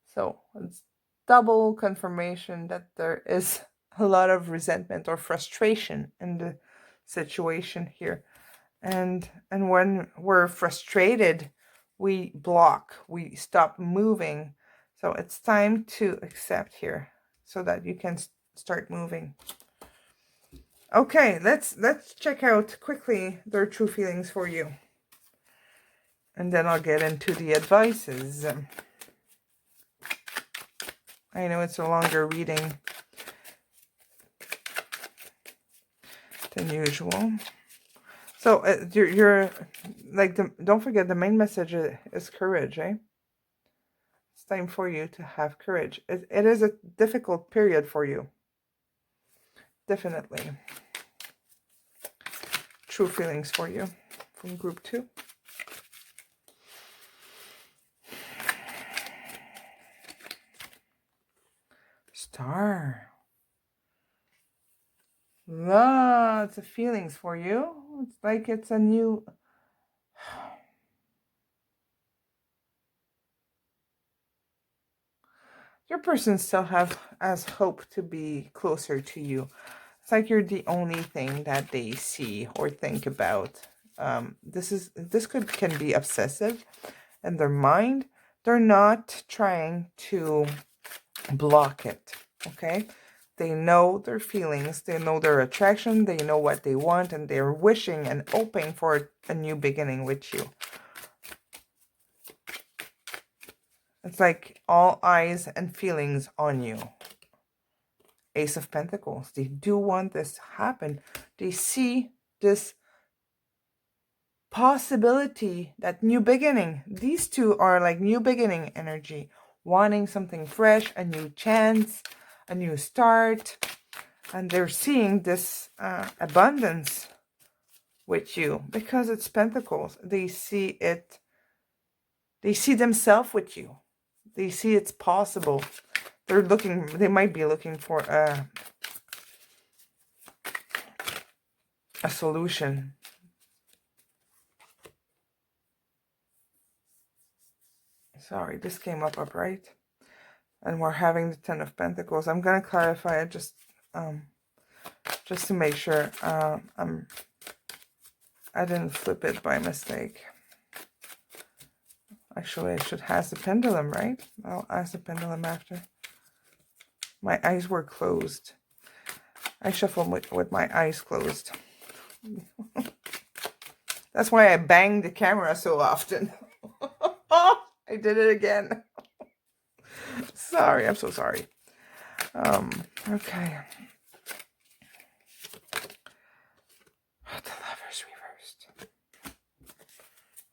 So it's double confirmation that there is a lot of resentment or frustration in the situation here. And when we're frustrated, we block, we stop moving. So it's time to accept here so that you can start moving. Okay, let's check out quickly their true feelings for you. And then I'll get into the advices. I know it's a longer reading than usual. So you're like, don't forget, the main message is courage, eh? It's time for you to have courage. It is a difficult period for you. Definitely. True feelings for you from group 2. Star. Lots of feelings for you. It's like it's a new... Your person still has hope to be closer to you. It's like you're the only thing that they see or think about. This can be obsessive in their mind. They're not trying to block it, okay? They know their feelings, they know their attraction, they know what they want, and they're wishing and hoping for a new beginning with you. It's like all eyes and feelings on you. Ace of Pentacles. They do want this to happen. They see this possibility, that new beginning. These two are like new beginning energy, wanting something fresh, a new chance, a new start. And they're seeing this abundance with you because it's Pentacles. They see it. They see themselves with you. They see it's possible. They might be looking for a solution. Sorry, this came up upright. And we're having the Ten of Pentacles. I'm going to clarify it just to make sure I didn't flip it by mistake. Actually, I should have the pendulum, right? I'll ask the pendulum after. My eyes were closed. I shuffle with my eyes closed. That's why I bang the camera so often. I did it again. Sorry, I'm so sorry. Okay. The Lovers reversed.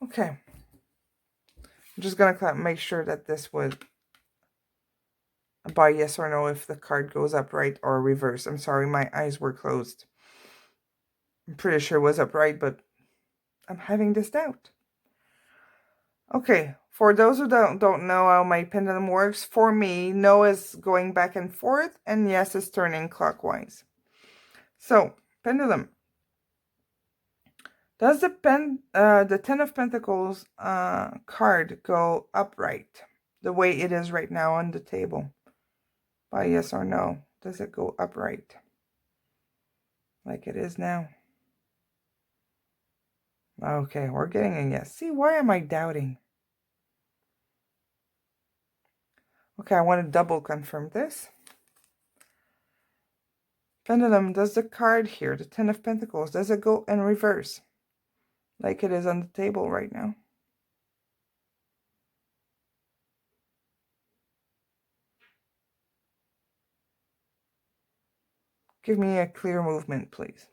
Okay. I'm just going to make sure that this would by yes or no if the card goes upright or reverse. I'm sorry, my eyes were closed. I'm pretty sure it was upright, but I'm having this doubt. Okay, for those who don't know how my pendulum works, for me, no is going back and forth, and yes is turning clockwise. So, pendulum. Does the Ten of Pentacles card go upright the way it is right now on the table? By yes or no, does it go upright like it is now? Okay, we're getting a yes. See, why am I doubting? Okay, I want to double confirm this. Pendulum, does the card here, the Ten of Pentacles, does it go in reverse like it is on the table right now? Give me a clear movement, please.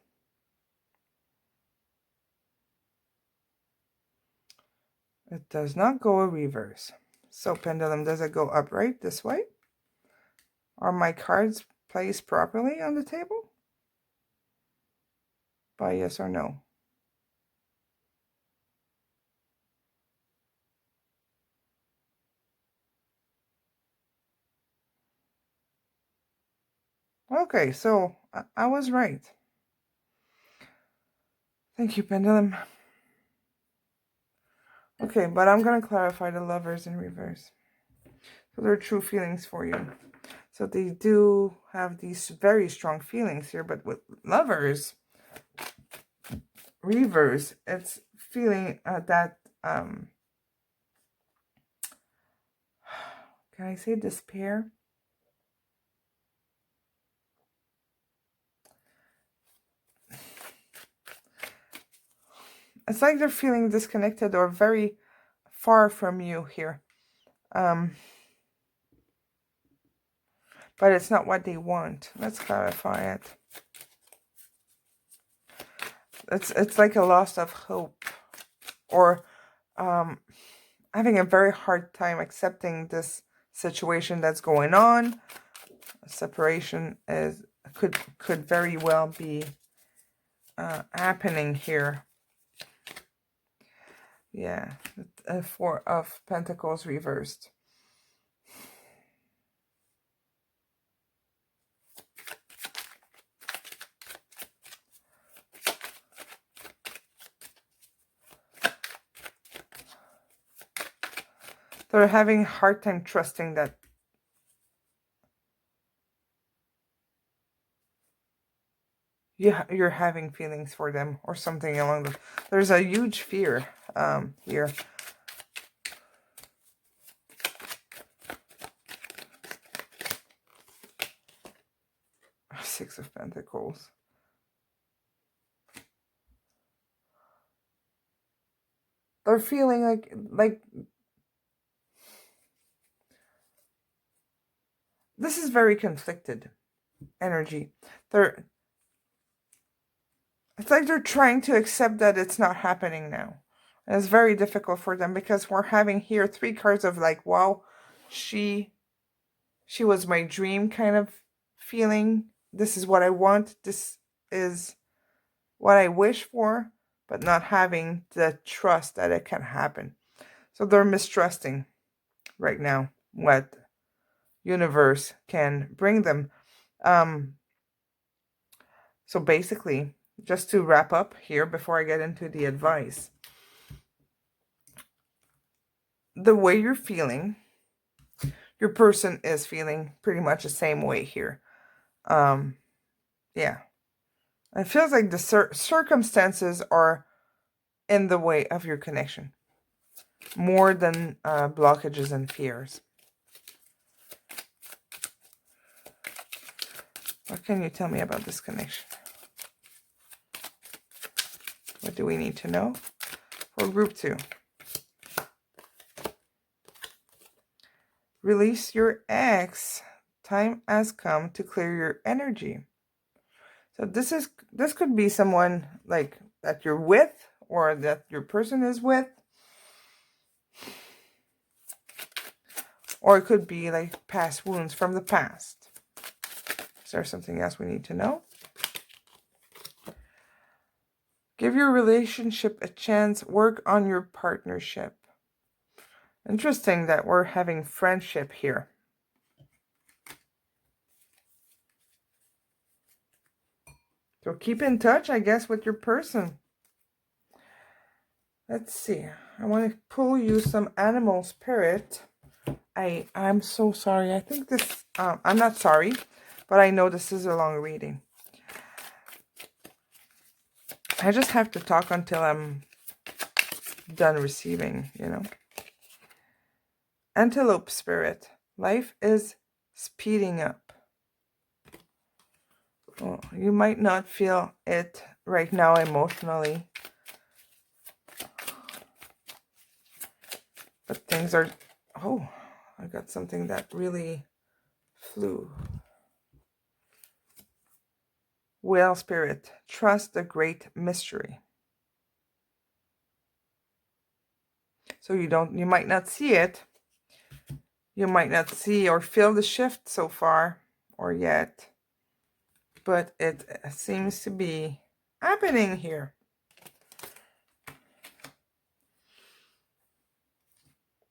It does not go a reverse. So, pendulum, does it go upright this way? Are my cards placed properly on the table? By yes or no? Okay, so I was right. Thank you, pendulum. Okay, but I'm going to clarify the Lovers in reverse. So they're true feelings for you. So they do have these very strong feelings here, but with Lovers reverse, it's feeling that, can I say despair? It's like they're feeling disconnected or very far from you here. But it's not what they want. Let's clarify it. It's like a loss of hope, or having a very hard time accepting this situation that's going on. A separation could very well be happening here. Yeah, a Four of Pentacles reversed. They're having a hard time trusting that you're having feelings for them or something along the... There's a huge fear here. Six of Pentacles. They're feeling like this is very conflicted energy. It's like they're trying to accept that it's not happening now. And it's very difficult for them because we're having here 3 cards of like, wow, she was my dream kind of feeling. This is what I want. This is what I wish for, but not having the trust that it can happen. So they're mistrusting right now what universe can bring them. So basically, just to wrap up here before I get into the advice, the way you're feeling, your person is feeling pretty much the same way here. Yeah. It feels like the circumstances are in the way of your connection more than blockages and fears. What can you tell me about this connection? What do we need to know for group 2? Release your ex. Time has come to clear your energy. So this could be someone like that you're with or that your person is with. Or it could be like past wounds from the past. Is there something else we need to know? Give your relationship a chance. Work on your partnership. Interesting that we're having friendship here. So keep in touch, I guess, with your person. Let's see. I want to pull you some animal spirit. I'm so sorry. I think this... I'm not sorry, but I know this is a long reading. I just have to talk until I'm done receiving, you know. Antelope spirit. Life is speeding up. Well, you might not feel it right now emotionally. But things are... Oh, I got something that really flew. Whale spirit. Trust the great mystery. So you might not see it. You might not see or feel the shift so far or yet. But it seems to be happening here.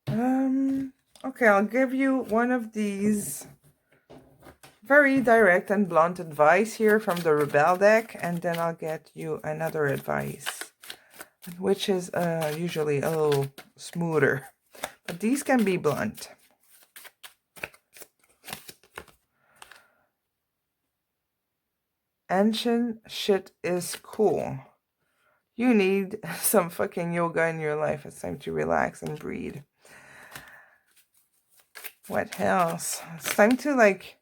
Okay, I'll give you one of these very direct and blunt advice here from the Rebel deck, and then I'll get you another advice, which is usually a little smoother. But these can be blunt. Ancient shit is cool. You need some fucking yoga in your life. It's time to relax and breathe. What else? It's time to like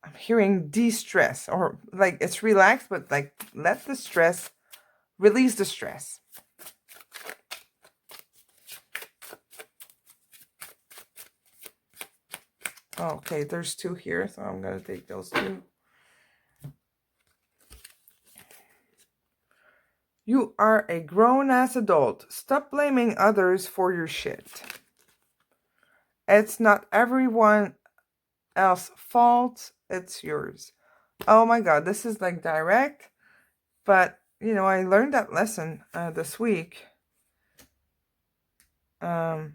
I'm hearing de-stress, or like it's relaxed, but like let the stress, release the stress. Okay, there's two here, so I'm going to take those two. You are a grown-ass adult. Stop blaming others for your shit. It's not everyone else's fault. It's yours. Oh my God, this is like direct. But, you know, I learned that lesson this week. And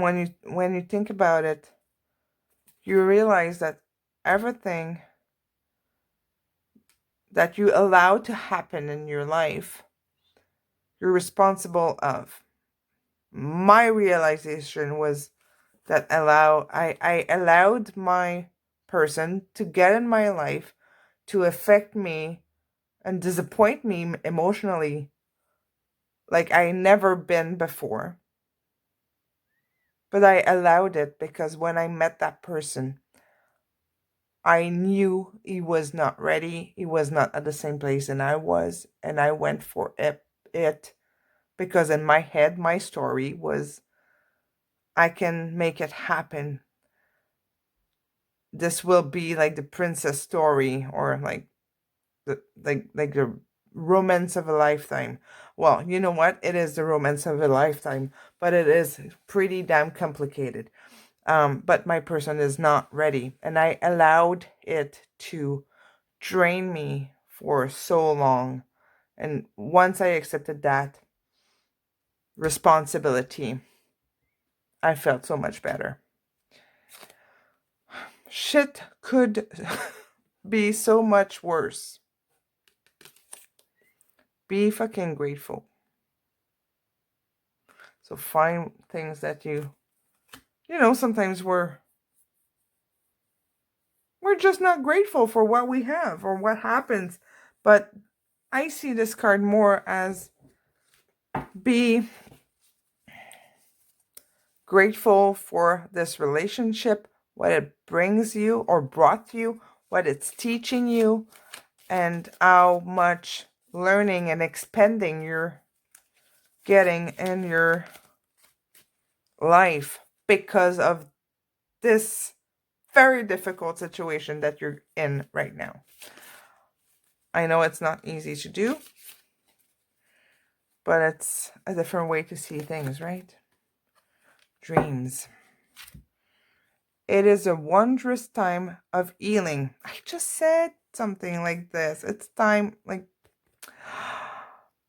when you think about it, you realize that everything that you allow to happen in your life, you're responsible of. My realization was that I allowed my person to get in my life to affect me and disappoint me emotionally like I never been before. But I allowed it because when I met that person, I knew he was not ready. He was not at the same place and I was, and I went for it because in my head, my story was, I can make it happen. This will be like the princess story, or like the romance of a lifetime. Well, you know what? It is the romance of a lifetime, but it is pretty damn complicated. But my person is not ready, and I allowed it to drain me for so long. And once I accepted that responsibility, I felt so much better. Shit could be so much worse. Be fucking grateful. So find things that you know, sometimes we're just not grateful for what we have or what happens. But I see this card more as be grateful for this relationship, what it brings you or brought you, what it's teaching you, and how much learning and expanding you're getting in your life because of this very difficult situation that you're in right now. I know it's not easy to do, but it's a different way to see things, right? Dreams. It is a wondrous time of healing. I just said something like this. It's time, like...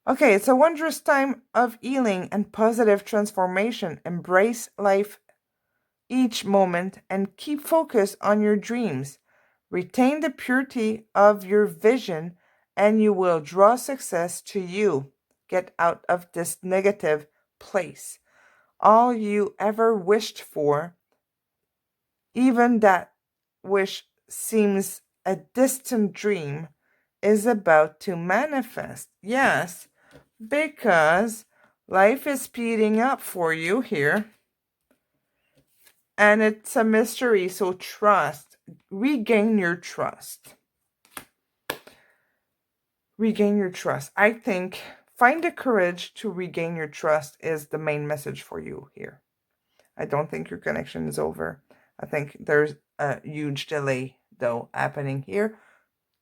Okay, it's a wondrous time of healing and positive transformation. Embrace life each moment and keep focus on your dreams. Retain the purity of your vision and you will draw success to you. Get out of this negative place. All you ever wished for, even that wish seems a distant dream, is about to manifest. Yes, because life is speeding up for you here. And it's a mystery, so trust. Regain your trust. Regain your trust. I think find the courage to regain your trust is the main message for you here. I don't think your connection is over. I think there's a huge delay, though, happening here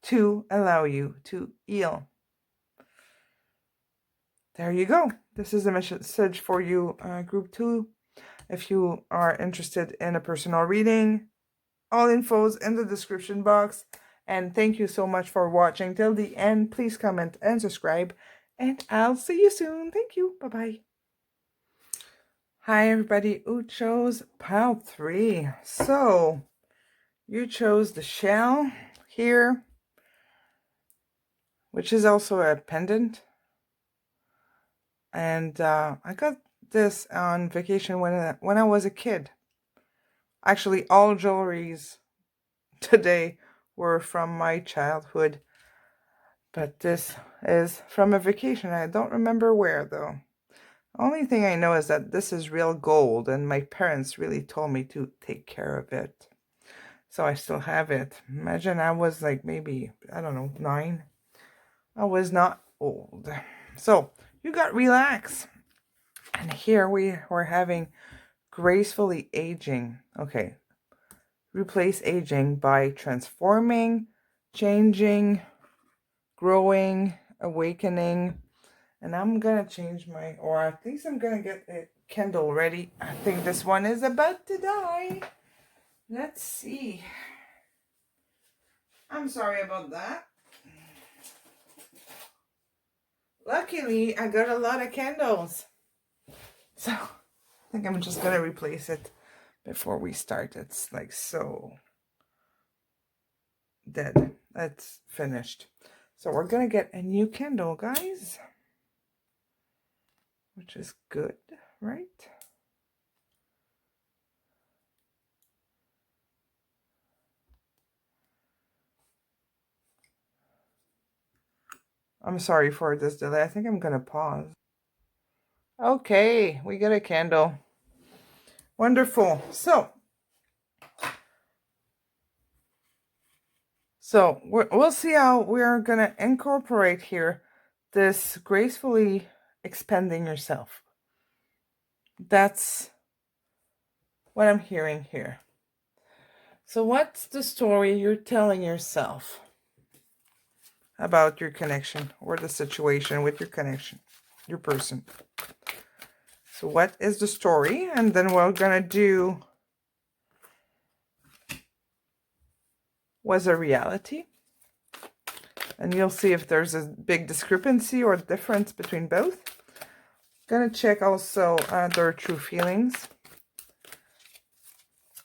to allow you to heal. There you go. This is a message for you, Group 2. If you are interested in a personal reading, all info's in the description box. And thank you so much for watching till the end. Please comment and subscribe. And I'll see you soon. Thank you. Bye-bye. Hi, everybody who chose pile 3. So, you chose the shell here, which is also a pendant. And I got this on vacation when I was a kid. Actually, all jewelries today were from my childhood. But this is from a vacation. I don't remember where, though. Only thing I know is that this is real gold, and my parents really told me to take care of it. So I still have it. Imagine I was like maybe, I don't know, 9. I was not old. So you got relax. And here we're having gracefully aging. Okay. Replace aging by transforming, changing, growing, awakening. And I'm gonna change my, or at least I'm gonna get a candle ready. I think this one is about to die. Let's see. I'm sorry about that. Luckily, I got a lot of candles. So I think I'm just gonna replace it before we start. It's like so dead. That's finished. So we're gonna get a new candle, guys. Which is good, right? I'm sorry for this delay. I think I'm gonna pause. Okay, we get a candle. Wonderful. So we'll see how we're gonna incorporate here this gracefully expanding yourself. That's what I'm hearing here. So what's the story you're telling yourself about your connection or the situation with your connection, your person? So what is the story? And then we're gonna do was a reality. And you'll see if there's a big discrepancy or difference between both. Gonna check also their true feelings.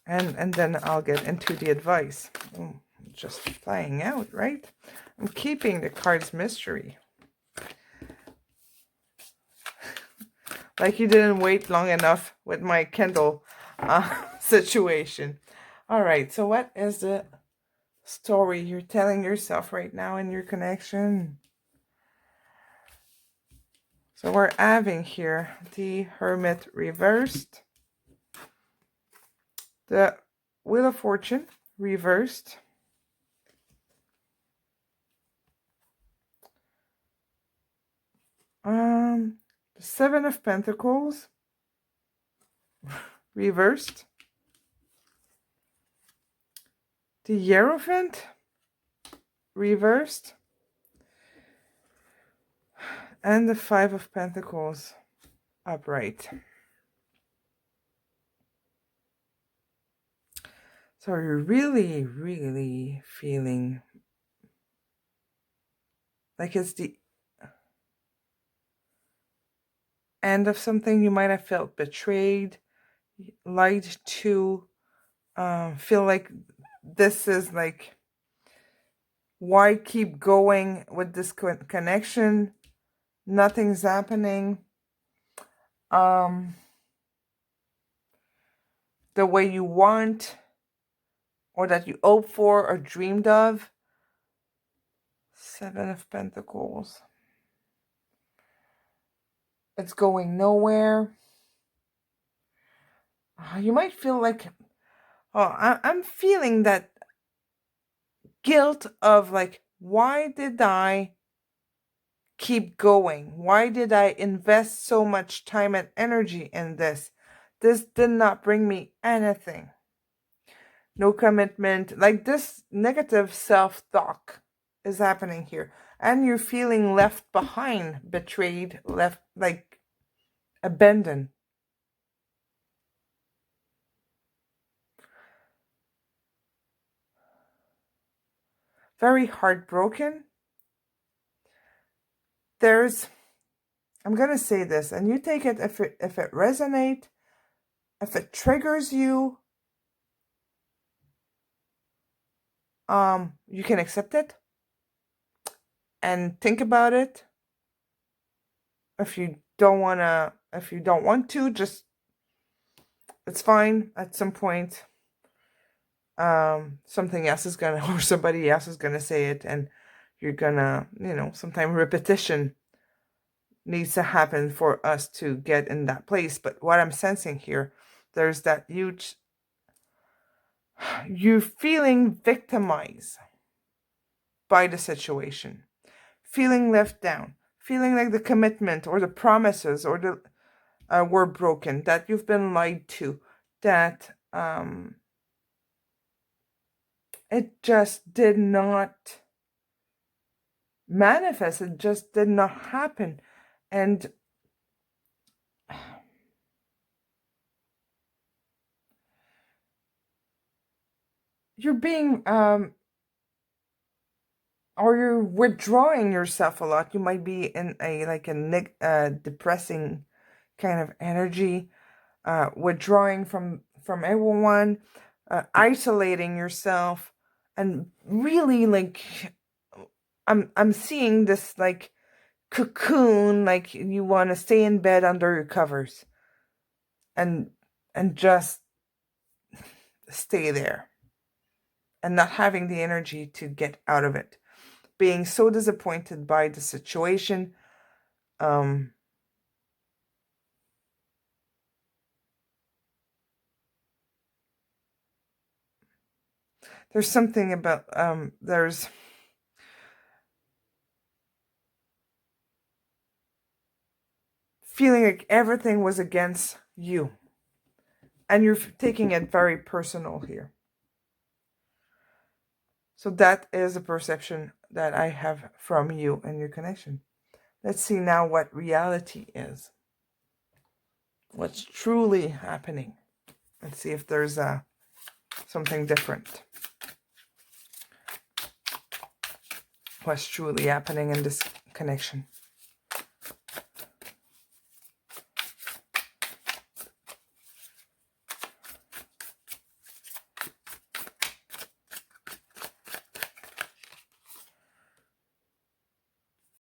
And then I'll get into the advice. Just flying out, right? I'm keeping the cards mystery. Like you didn't wait long enough with my Kindle situation. All right, so what is the story you're telling yourself right now in your connection? So we're having here the Hermit reversed, the Wheel of Fortune reversed, the Seven of Pentacles reversed, the Hierophant reversed, and the Five of Pentacles upright. So you're really, really feeling like it's the end of something. You might have felt betrayed, lied to, feel like this is like, why keep going with this connection? Nothing's happening the way you want or that you hope for or dreamed of. Seven of Pentacles. It's going nowhere. You might feel like, I'm feeling that guilt of like, why did I keep going? Why did I invest so much time and energy in this? This did not bring me anything. No commitment. Like this negative self-talk is happening here. And you're feeling left behind, betrayed, left, like abandoned. Very heartbroken. I'm going to say this, and you take it if it resonates, if it triggers you, you can accept it and think about it. If you don't want to, just, it's fine. At some point, something else is gonna, or somebody else is gonna say it, and you're gonna, sometime repetition needs to happen for us to get in that place. But what I'm sensing here, there's that huge, you're feeling victimized by the situation, feeling left down, feeling like the commitment or the promises or the were broken, that you've been lied to, that it just did not manifest, it just did not happen. And you're being or you're withdrawing yourself a lot. You might be in a depressing kind of energy, withdrawing from everyone, isolating yourself, and really like I'm seeing this like cocoon, like you want to stay in bed under your covers and just stay there and not having the energy to get out of it, being so disappointed by the situation. There's something about there's feeling like everything was against you, and you're taking it very personal here. So that is a perception that I have from you and your connection. Let's see now what reality is. What's truly happening. Let's see if there's something different. What's truly happening in this connection.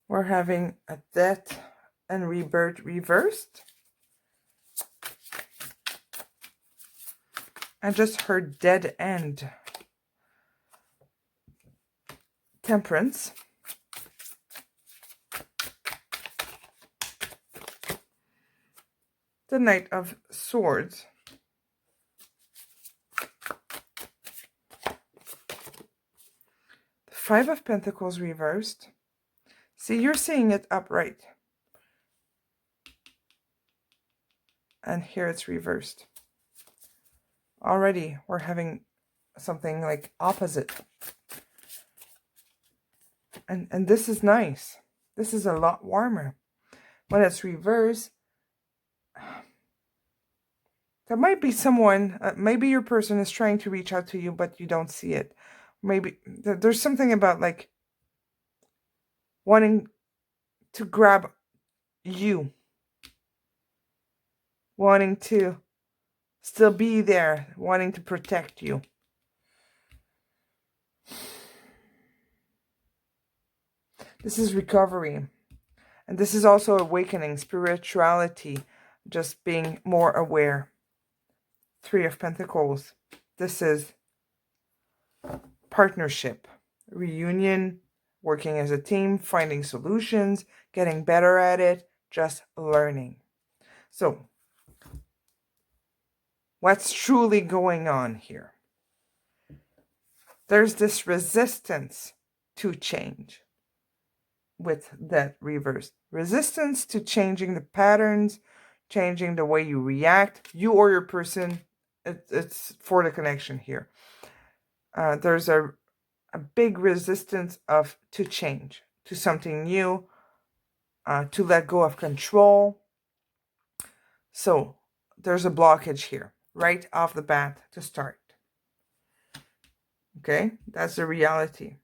We're having a death and rebirth reversed. I just heard dead end. Temperance. The Knight of Swords. The Five of Pentacles reversed. See, you're seeing it upright. And here it's reversed. Already we're having something like opposite. And this is nice. This is a lot warmer. When it's reversed, there might be someone, maybe your person is trying to reach out to you, but you don't see it. Maybe there's something about like wanting to grab you, wanting to still be there, wanting to protect you. This is recovery. And this is also awakening, spirituality, just being more aware. Three of Pentacles. This is partnership, reunion, working as a team, finding solutions, getting better at it, just learning. So, what's truly going on here? There's this resistance to change with that reverse. Resistance to changing the patterns, changing the way you react, you or your person. It's for the connection here. There's a big resistance to change, to something new, to let go of control. So there's a blockage here, right off the bat to start. Okay, that's the reality.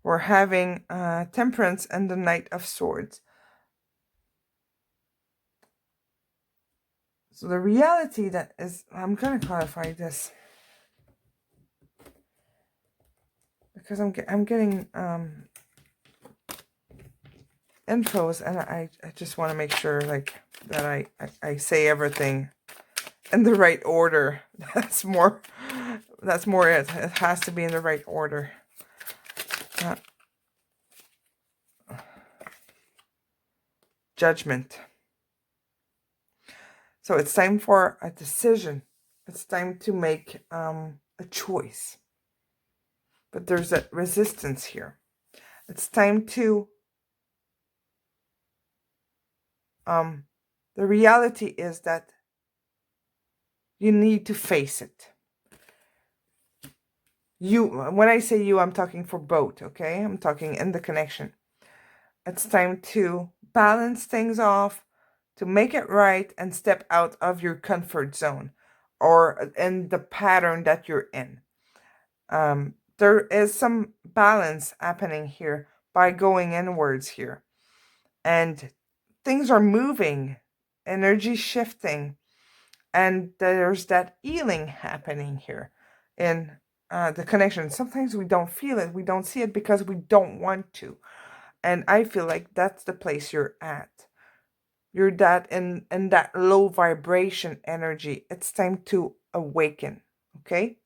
We're having Temperance and the Knight of Swords. So the reality that is, I'm going to clarify this. Because I'm getting infos, and I just want to make sure like that I say everything in the right order. That's more it has to be in the right order. Judgment. So it's time for a decision. It's time to make a choice. But there's a resistance here. It's time to the reality is that you need to face it. You, when I say you, I'm talking for both, okay? I'm talking in the connection. It's time to balance things off, to make it right, and step out of your comfort zone or in the pattern that you're in. There is some balance happening here by going inwards here. And things are moving, energy shifting, and there's that healing happening here in the connection. Sometimes we don't feel it, we don't see it because we don't want to. And I feel like that's the place you're at. You're that in that low vibration energy. It's time to awaken, okay?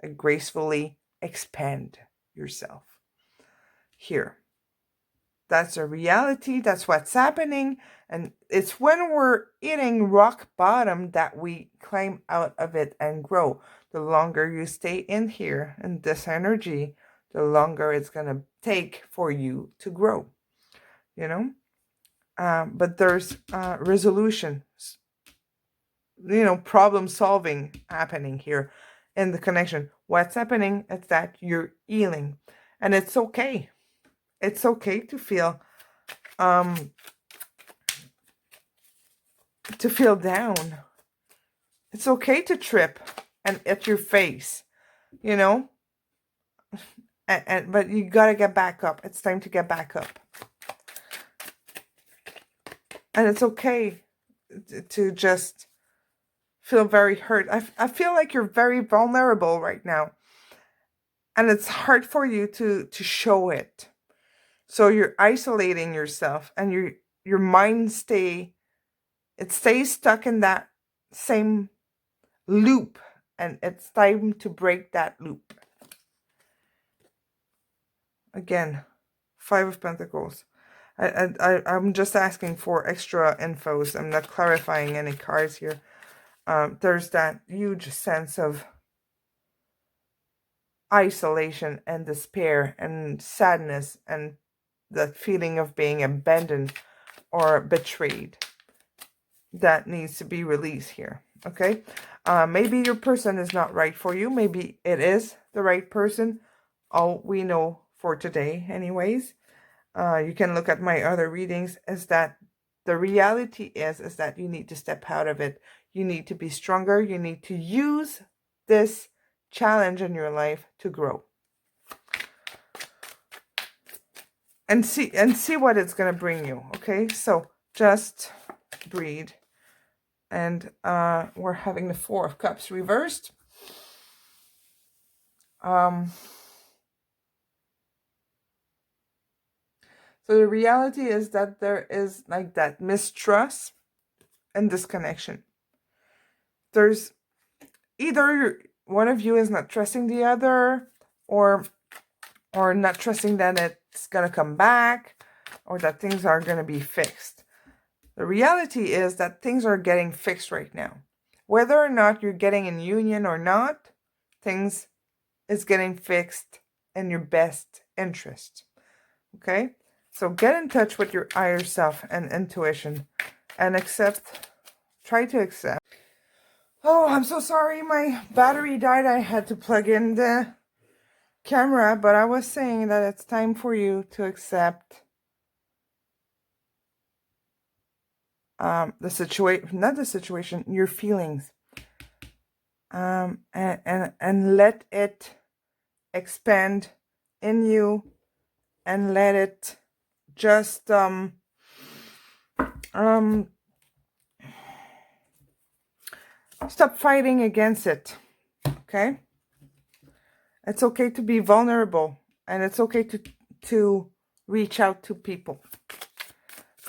And gracefully expand yourself. Here. That's a reality. That's what's happening. And it's when we're hitting rock bottom that we climb out of it and grow. The longer you stay in here, in this energy, the longer it's going to take for you to grow. You know? But there's resolution, problem solving happening here in the connection. What's happening is that you're healing. And it's okay. It's okay to feel down. It's okay to trip and hit your face, but you gotta get back up. It's time to get back up. And it's okay to just feel very hurt. I feel like you're very vulnerable right now. And it's hard for you to show it. So you're isolating yourself and your mind stays stuck in that same loop, and it's time to break that loop. Again, 5 of Pentacles. I'm just asking for extra infos. I'm not clarifying any cards here. There's that huge sense of isolation and despair and sadness and that feeling of being abandoned or betrayed that needs to be released here. Okay, maybe your person is not right for you. Maybe it is the right person. All we know for today, anyways. You can look at my other readings. Is that the reality is that you need to step out of it. You need to be stronger. You need to use this challenge in your life to grow. And see what it's gonna bring you. Okay, so just breathe. And we're having the 4 of Cups reversed. So the reality is that there is like that mistrust and disconnection. There's either one of you is not trusting the other, or not trusting that it's gonna come back, or that things are gonna be fixed. The reality is that things are getting fixed right now. Whether or not you're getting in union or not, things is getting fixed in your best interest. Okay? So get in touch with your higher self and intuition and try to accept. Oh, I'm so sorry. My battery died. I had to plug in the camera, but I was saying that it's time for you to accept the situation, not the situation, your feelings, and let it expand in you, and let it just stop fighting against it. Okay, it's okay to be vulnerable, and it's okay to reach out to people.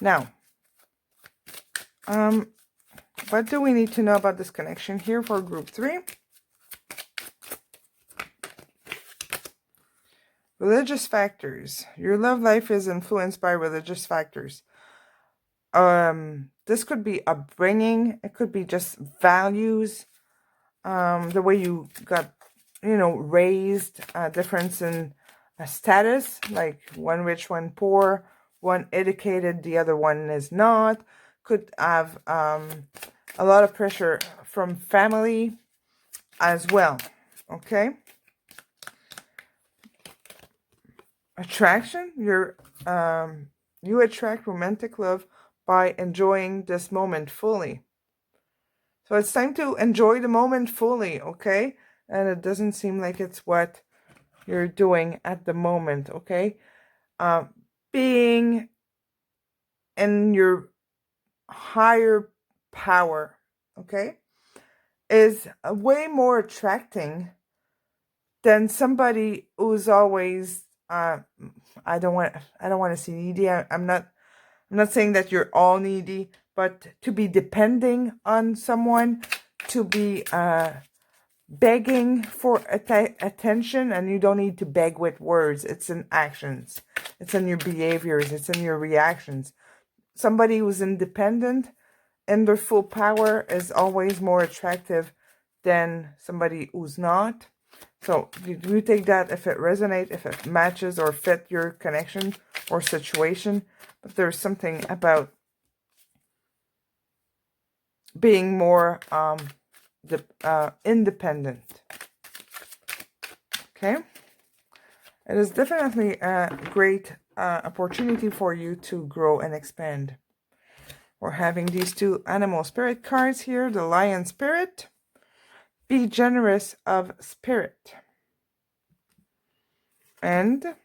Now, what do we need to know about this connection here for group 3? Religious factors. Your love life is influenced by religious factors. This could be upbringing. It could be just values. The way you got, raised, difference in status, like one rich, one poor, one educated, the other one is not. Could have a lot of pressure from family as well. Okay. Attraction, you attract romantic love by enjoying this moment fully. So it's time to enjoy the moment fully, okay? And it doesn't seem like it's what you're doing at the moment, okay? Being in your higher power, okay, is way more attracting than somebody who's always I don't want to see needy. I'm not saying that you're all needy, but to be depending on someone, to be begging for attention, and you don't need to beg with words. It's in actions. It's in your behaviors. It's in your reactions. Somebody who's independent and their full power is always more attractive than somebody who's not. So you take that if it resonates, if it matches or fit your connection or situation. But there's something about being more independent. Okay? It is definitely a great opportunity for you to grow and expand. We're having these two animal spirit cards here. The lion spirit. Be generous of spirit. And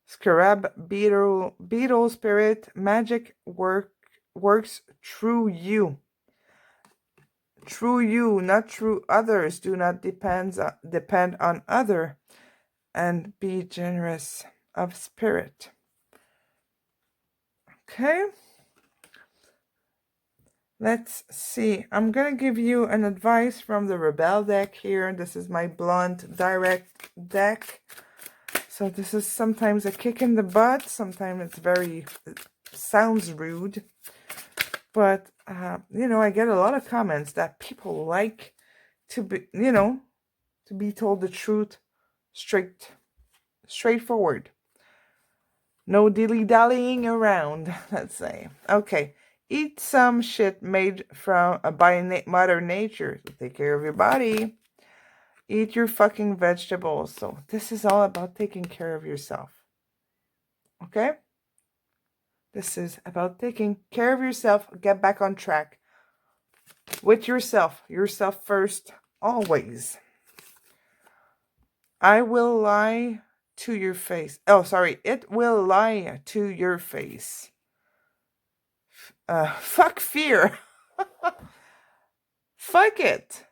scarab beetle spirit. Magic works through you. Through you, not through others. Do not depend on other. And be generous of spirit. Okay. Let's see. I'm going to give you an advice from the Rebel deck here. This is my blunt, direct deck. So this is sometimes a kick in the butt. Sometimes it sounds rude. But, I get a lot of comments that people like to be, to be told the truth straightforward. No dilly-dallying around, let's say. Okay. Eat some shit made by Mother Nature. So take care of your body. Eat your fucking vegetables. So this is all about taking care of yourself. Okay? This is about taking care of yourself. Get back on track. With yourself. Yourself first. Always. I will lie to your face. Oh, sorry. It will lie to your face. Fuck fear. Fuck it.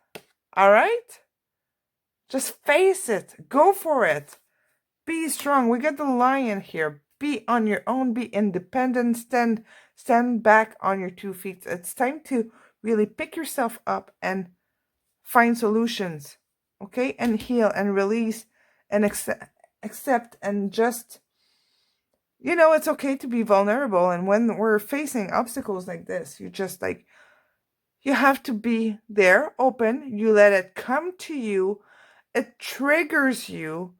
All right? Just face it. Go for it. Be strong. We got the lion here. Be on your own. Be independent. Stand back on your 2 feet. It's time to really pick yourself up and find solutions. Okay? And heal and release and accept and just, it's okay to be vulnerable. And when we're facing obstacles like this, you have to be there, open. You let it come to you. It triggers you.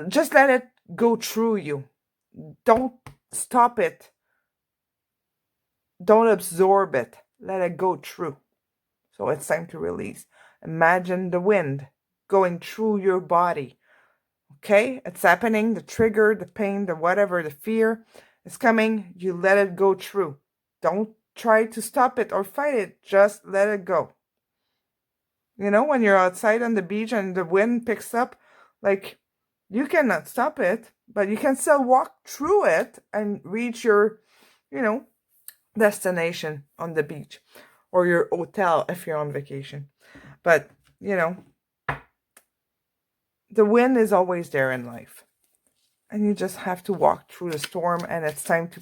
Just let it go through you. Don't stop it. Don't absorb it. Let it go through. So it's time to release. Imagine the wind going through your body. Okay? It's happening. The trigger, the pain, the whatever, the fear is coming. You let it go through. Don't try to stop it or fight it. Just let it go. When you're outside on the beach and the wind picks up, you cannot stop it, but you can still walk through it and reach your, destination on the beach or your hotel if you're on vacation. But, the wind is always there in life. And you just have to walk through the storm, and it's time to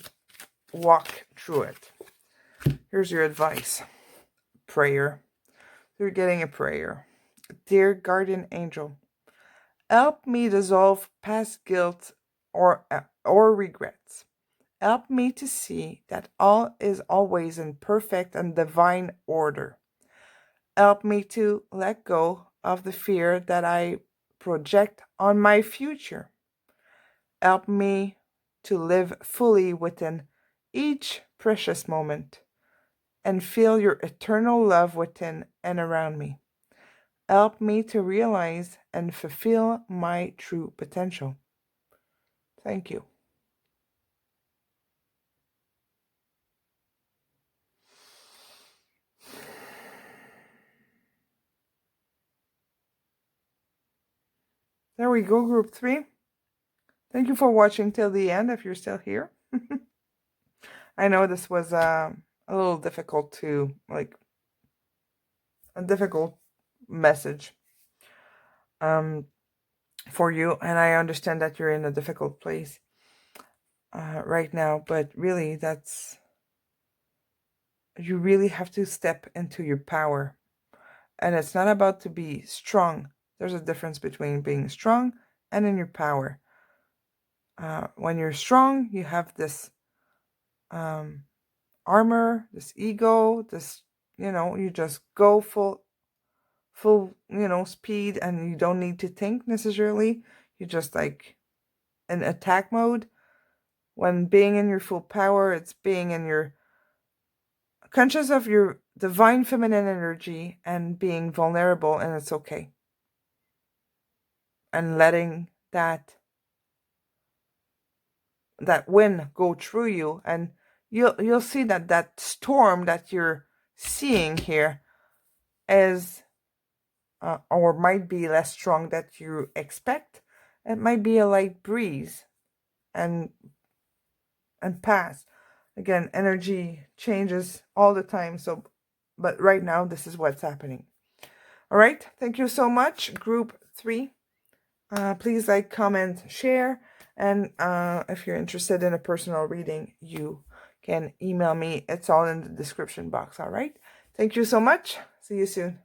walk through it. Here's your advice. Prayer. You're getting a prayer. Dear guardian angel, help me dissolve past guilt or regrets Help me to see that all is always in perfect and divine order. Help me to let go of the fear that I project on my future. Help me to live fully within each precious moment and feel your eternal love within and around me. Help me to realize and fulfill my true potential. Thank you. There we go, group 3. Thank you for watching till the end if you're still here. I know this was a little difficult to, like, a difficult message for you, and I understand that you're in a difficult place right now, but really you really have to step into your power, and it's not about to be strong. There's a difference between being strong and in your power. When you're strong, you have this armor, this ego, this, you just go full, speed, and you don't need to think necessarily. You just like in attack mode. When being in your full power, it's being in your conscious of your divine feminine energy and being vulnerable, and it's okay. And letting that wind go through you, and you'll see that storm that you're seeing here is or might be less strong that you expect. It might be a light breeze and pass. Again, energy changes all the time, so but right now this is what's happening. All right, thank you so much, group 3. Please like, comment, share, and if you're interested in a personal reading, you can email me. It's all in the description box. All right, thank you so much. See you soon.